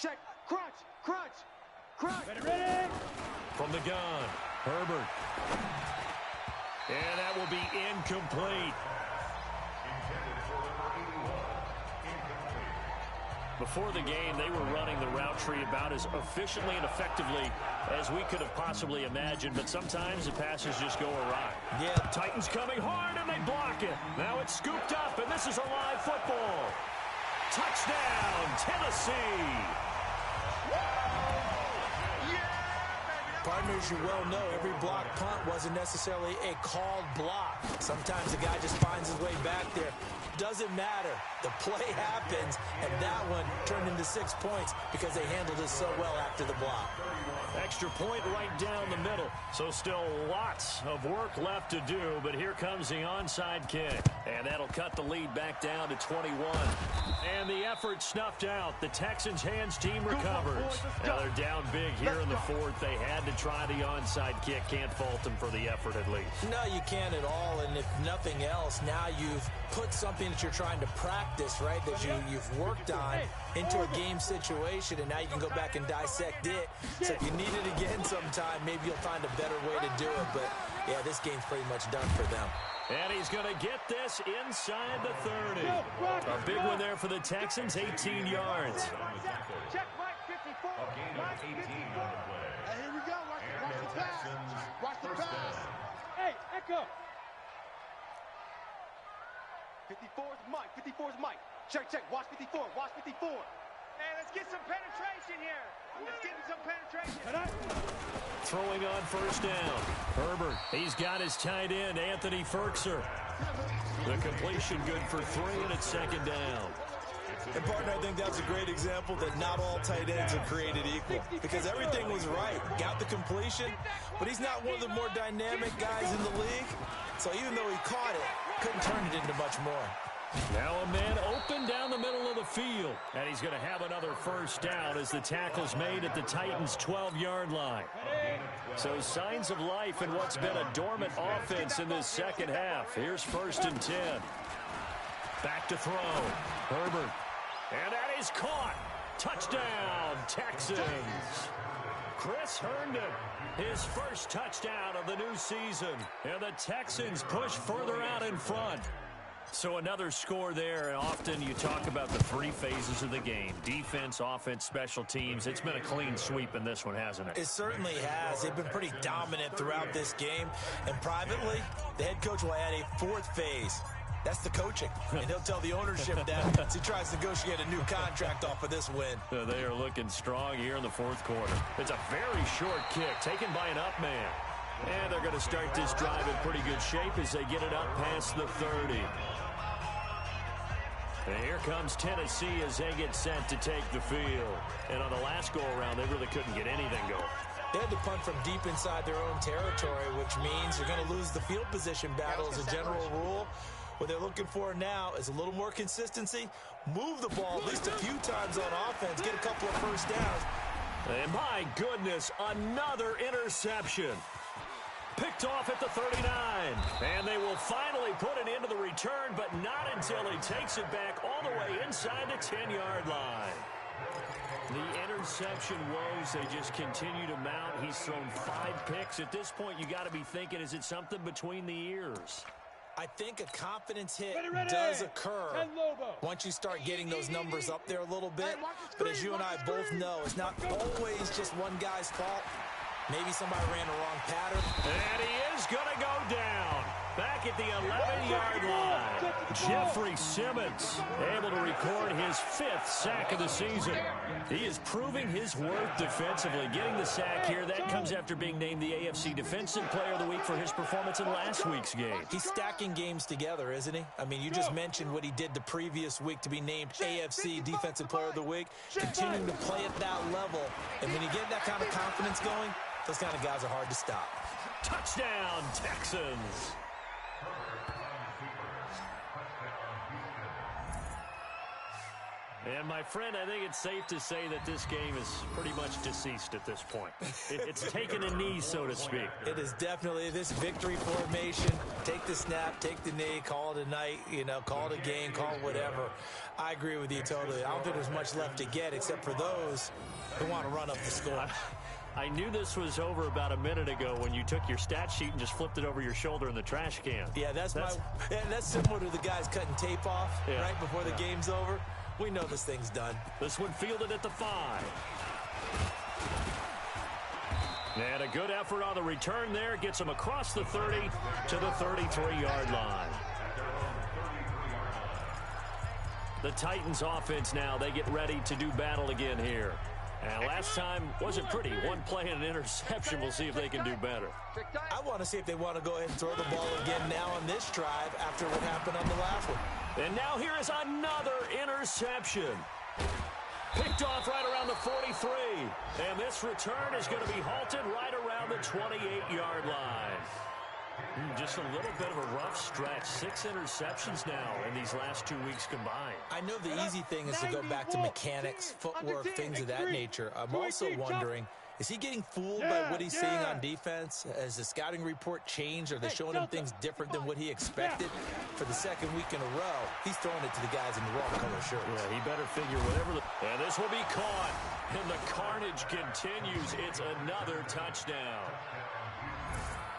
Check. Crunch. Ready? From the gun, Herbert. And that will be incomplete. Before the game, they were running the route tree about as efficiently and effectively as we could have possibly imagined, but sometimes the passes just go awry. Yeah. Titans coming hard, and they block it. Now it's scooped up, and this is a live football. Touchdown, Tennessee. Partners, you well know every block punt wasn't necessarily a called block. Sometimes the guy just finds his way back there. Doesn't matter. The play happens, and that one turned into 6 points because they handled it so well after the block. Extra point right down the middle. So still lots of work left to do, but here comes the onside kick. And that'll cut the lead back down to 21. And the effort snuffed out. The Texans' hands team recovers. Now they're down big here in the 4th. They had to try the onside kick. Can't fault them for the effort at least. No, you can't at all. And if nothing else, now you've put something that you're trying to practice, right, that you've worked on into a game situation, and now you can go back and dissect it. So if you need it again sometime, maybe you'll find a better way to do it. But, yeah, this game's pretty much done for them. And he's going to get this inside the 30. A big one there for the Texans, 18 yards. Check Mike 54. Mike 54. Hey, here we go. Watch the pass. Watch the pass. Hey, Echo. 54 is Mike. 54 is Mike. Check. Watch 54. Watch 54. Hey, let's get some penetration here. Let's get some penetration. Throwing on first down. Herbert, he's got his tight end, Anthony Ferkser. The completion good for 3, and it's second down. And, partner, I think that's a great example that not all tight ends are created equal because everything was right. Got the completion, but he's not one of the more dynamic guys in the league. So even though he caught it, couldn't turn it into much more. Now a man open down the middle of the field. And he's going to have another first down as the tackle's made at the Titans' 12-yard line. So signs of life in what's been a dormant offense in this second half. Here's 1st and 10. Back to throw. Herbert. And that is caught. Touchdown, Texans. Chris Herndon, his first touchdown of the new season. And the Texans push further out in front. So another score there, and often you talk about the 3 phases of the game. Defense, offense, special teams. It's been a clean sweep in this one, hasn't it? It certainly has. They've been pretty dominant throughout this game. And privately, the head coach will add a 4th phase. That's the coaching. And he'll tell the ownership that as he tries to negotiate a new contract off of this win. They are looking strong here in the 4th quarter. It's a very short kick taken by an up man. And they're going to start this drive in pretty good shape as they get it up past the 30. And here comes Tennessee as they get set to take the field. And on the last go-around, they really couldn't get anything going. They had to punt from deep inside their own territory, which means you're going to lose the field position battle as a general rule. What they're looking for now is a little more consistency, move the ball at least a few times on offense, get a couple of first downs. And my goodness, another interception. Picked off at the 39. And they will finally put an end to the return, but not until he takes it back all the way inside the 10-yard line. The interception woes, they just continue to mount. He's thrown 5 picks. At this point, you got to be thinking, is it something between the ears? I think a confidence hit does occur once you start getting those numbers up there a little bit. But as you and I both know, it's not always just one guy's fault. Maybe somebody ran the wrong pattern. And he is going to go down. Back at the 11-yard line. Jeffrey Simmons able to record his 5th sack of the season. He is proving his worth defensively. Getting the sack here, that comes after being named the AFC Defensive Player of the Week for his performance in last week's game. He's stacking games together, isn't he? I mean, you just mentioned what he did the previous week to be named AFC Defensive Player of the Week. Continuing to play at that level. And when you get that kind of confidence going, those kind of guys are hard to stop. Touchdown, Texans. And, my friend, I think it's safe to say that this game is pretty much deceased at this point. It's taken a knee, so to speak. It is definitely this victory formation. Take the snap, take the knee, call it a night, call it a game, call it whatever. I agree with you totally. I don't think there's much left to get except for those who want to run up the score. I knew this was over about a minute ago when you took your stat sheet and just flipped it over your shoulder in the trash can. Yeah, that's similar to the guys cutting tape off right before the game's over. We know this thing's done. This one fielded at the 5. And a good effort on the return there. Gets him across the 30 to the 33-yard line. The Titans offense now, they get ready to do battle again here. And last time wasn't pretty. One play and an interception. We'll see if they can do better. I want to see if they want to go ahead and throw the ball again now on this drive after what happened on the last one. And now here is another interception. Picked off right around the 43. And this return is going to be halted right around the 28-yard line. Just a little bit of a rough stretch. 6 interceptions now in these last 2 weeks combined. I know the easy thing is to go back to mechanics, footwork, things of that nature. I'm also wondering, is he getting fooled by what he's seeing on defense? Has the scouting report changed? Are they showing him things different than what he expected? For the 2nd week in a row, he's throwing it to the guys in the wrong color shirts. Yeah, he better figure whatever. And this will be caught. And the carnage continues. It's another touchdown.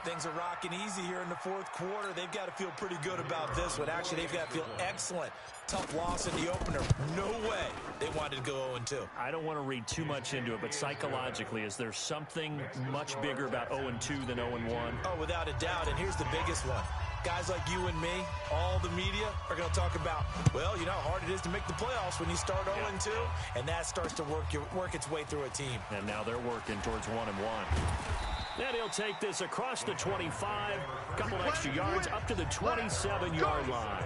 Things are rocking easy here in the 4th quarter. They've got to feel pretty good about this one. Actually, they've got to feel excellent. Tough loss in the opener. No way they wanted to go 0-2. I don't want to read too much into it, but psychologically, is there something much bigger about 0-2 than 0-1? Oh, without a doubt. And here's the biggest one. guys like you and me, all the media, are going to talk about, well, you know how hard it is to make the playoffs when you start 0-2, and that starts to work its way through a team. And now they're working towards 1-1. And he'll take this across the 25, a couple extra yards up to the 27-yard line.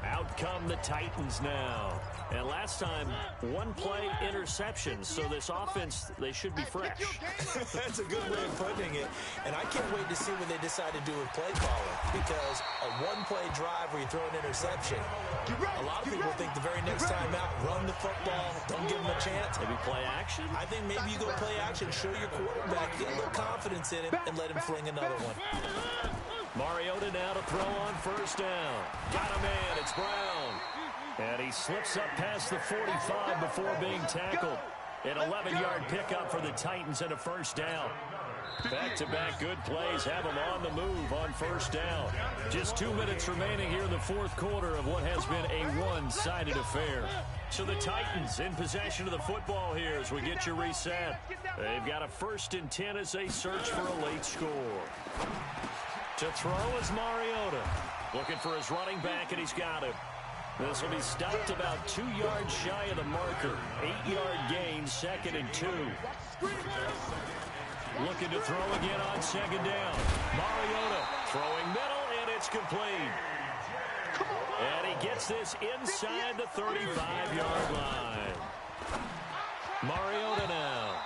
Out come the Titans now. And last time, one play interception. So this offense, they should be fresh. That's a good way of putting it. And I can't wait to see what they decide to do with play calling. Because a one-play drive where you throw an interception, a lot of people think the very next time out, run the football, don't give them a chance. Maybe play action? I think maybe you go play action, show your quarterback, get a little confidence in him, and let him fling another one. Mariota now to throw on first down. Got a man, it's Brown. And he slips up past the 45 before being tackled. An 11-yard pickup for the Titans and a first down. Back-to-back good plays have them on the move on first down. Just 2 minutes remaining here in the fourth quarter of what has been a one-sided affair. So the Titans in possession of the football here as we get you reset. They've got a 1st and 10 as they search for a late score. To throw is Mariota. Looking for his running back, and he's got him. This will be stopped about 2 yards shy of the marker. 8-yard gain, 2nd and 2. Looking to throw again on 2nd down. Mariota throwing middle, and it's complete. And he gets this inside the 35-yard line. Mariota now.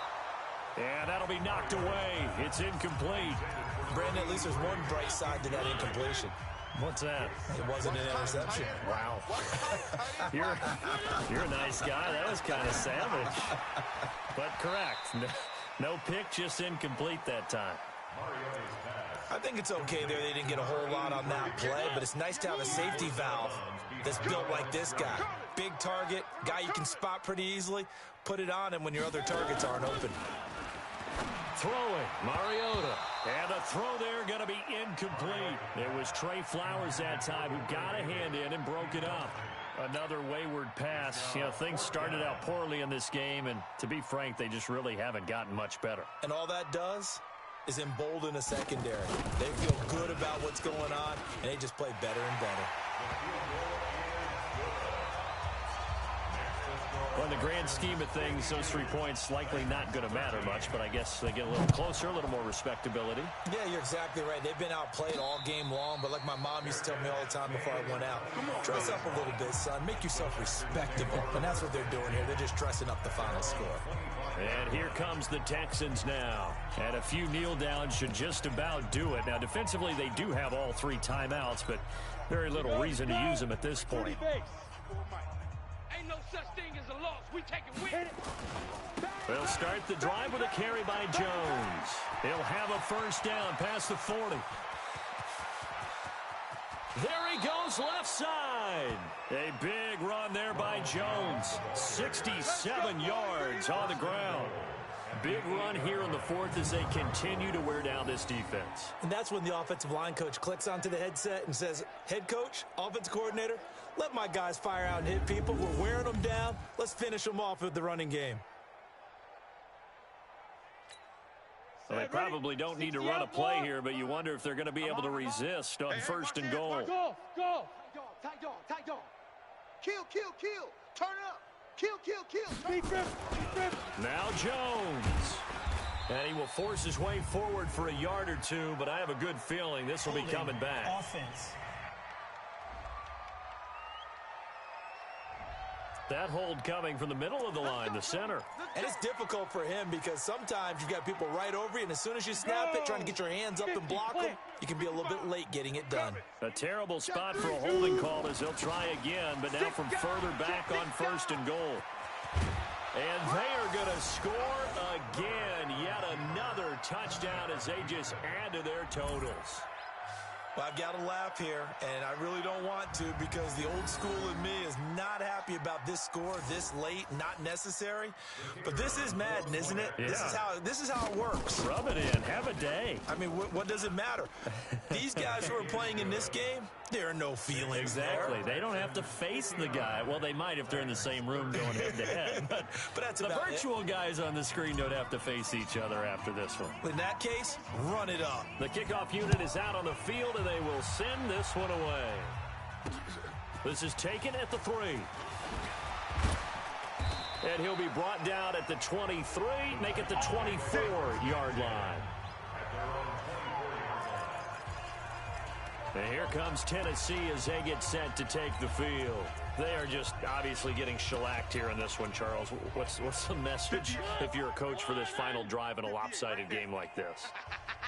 And that'll be knocked away. It's incomplete. Brandon, at least there's one bright side to that incompletion. What's that? It wasn't an interception. Wow. You're a nice guy. That was kind of savage. But correct. No pick, just incomplete that time. I think it's okay there. They didn't get a whole lot on that play, but it's nice to have a safety valve that's built like this guy. Big target, guy you can spot pretty easily. Put it on him when your other targets aren't open. Throwing, Mariota. And the throw there going to be incomplete. It was Trey Flowers that time who got a hand in and broke it up. Another wayward pass. You know, things started out poorly in this game, and to be frank, they just really haven't gotten much better. And all that does is embolden a secondary. They feel good about what's going on, and they just play better and better. Well, in the grand scheme of things, those 3 points likely not going to matter much, but I guess they get a little closer, a little more respectability. Yeah, you're exactly right. They've been outplayed all game long, but like my mom used to tell me all the time before I went out, dress up a little bit, son. Make yourself respectable. And that's what they're doing here. They're just dressing up the final score. And here comes the Texans now. And a few kneel downs should just about do it. Now, defensively, they do have all 3 timeouts, but very little reason to use them at this point. Ain't no such thing as a loss. We take it with it. They'll start the drive with a carry by Jones. He'll have a first down past the 40. There he goes left side. A big run there by Jones. 67 yards on the ground. Big run here in the fourth as they continue to wear down this defense. And that's when the offensive line coach clicks onto the headset and says, head coach, offensive coordinator, let my guys fire out and hit people. We're wearing them down. Let's finish them off with the running game. Well, they probably don't need to run a play here, but you wonder if they're going to be able to resist on 1st and goal. Go. Tight dog. Kill. Turn it up. Kill. Now Jones. And he will force his way forward for a yard or 2, but I have a good feeling this will be coming back. Offense. That hold coming from the middle of the line, the center. And it's difficult for him because sometimes you've got people right over you, and as soon as you snap it, trying to get your hands up and block them, you can be a little bit late getting it done. A terrible spot for a holding call as they'll try again, but now from further back on 1st and goal. And they are going to score again. Yet another touchdown as they just add to their totals. Well, I've got to laugh here, and I really don't want to because the old school in me is not happy about this score this late, not necessary. But this is Madden, isn't it? Yeah. This is how it works. Rub it in. Have a day. I mean, what does it matter? These guys who are playing in this game, There are no feelings. Exactly. There. They don't have to face the guy. Well, they might if they're in the same room going head-to-head. But that's the about virtual guys on the screen don't have to face each other after this one. In that case, run it up. The kickoff unit is out on the field, and they will send this one away. This is taken at the 3. And he'll be brought down at the 23, make it the 24-yard line. And here comes Tennessee as they get set to take the field. They are just obviously getting shellacked here in this one, Charles. What's the message if you're a coach for this final drive in a lopsided game like this?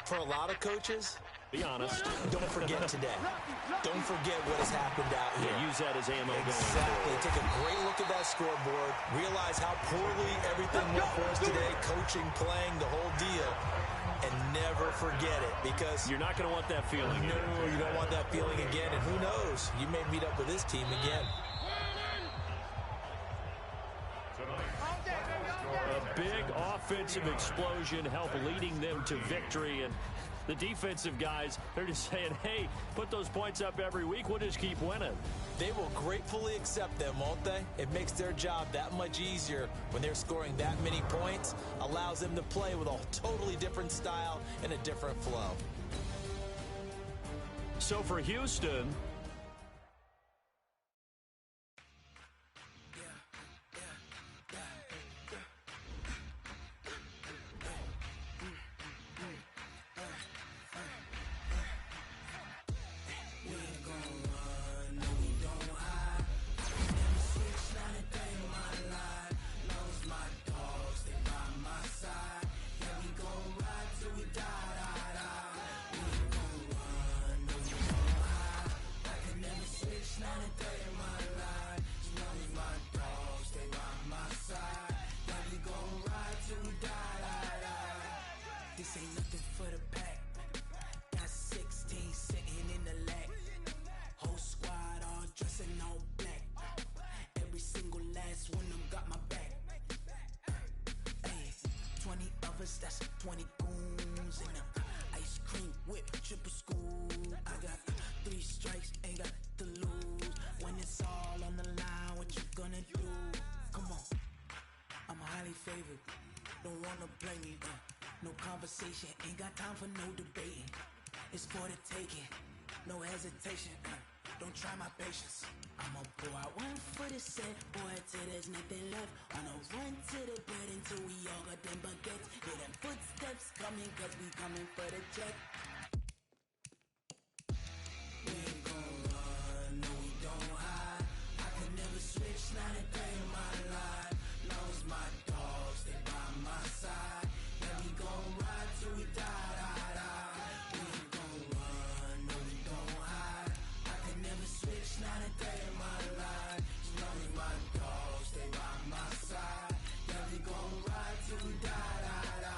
For a lot of coaches, be honest. Don't forget today. Don't forget what has happened out here. Yeah, use that as ammo. Exactly. Take a great look at that scoreboard. Realize how poorly everything went for us today. Coaching, playing, the whole deal. And never forget it, because you're not going to want that feeling. No, you don't want that feeling again. And who knows? You may meet up with this team again. A big offensive explosion helped leading them to victory. And the defensive guys, they're just saying, hey, put those points up every week. We'll just keep winning. They will gratefully accept them, won't they? It makes their job that much easier when they're scoring that many points. Allows them to play with a totally different style and a different flow. So for Houston, that's 20 goons and ice cream whip, triple scoop. I got 3 strikes, ain't got to lose. When it's all on the line, what you gonna do? Come on, I'm highly favored. Don't wanna blame me. No conversation, ain't got time for no debating. It's for the taking, no hesitation. Don't try my patience. I'ma pull out 1 foot of set, boy, till there's nothing left. On a run to the bed until we all got them baguettes. Hear them footsteps coming, cause we coming for the check. We ain't gon' run, no we don't hide. I can never switch, not a day in my life. Long as my dogs, they by my side. Yeah, we gon' ride till we die, die, die. We ain't gon' run, no we don't hide. I can never switch, not a day in my life. As long as my dogs, they by my side. Yeah, we gon' ride till we die, die, die.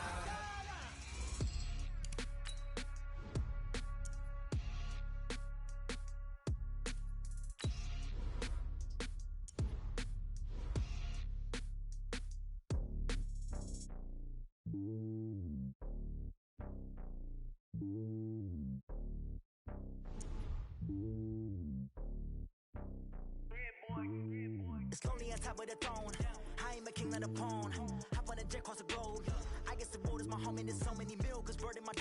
It's lonely on top of the throne. I am a king of the pawn. Hop on a jet across the globe. I guess the world is my home and there's so many mil, cause bird in my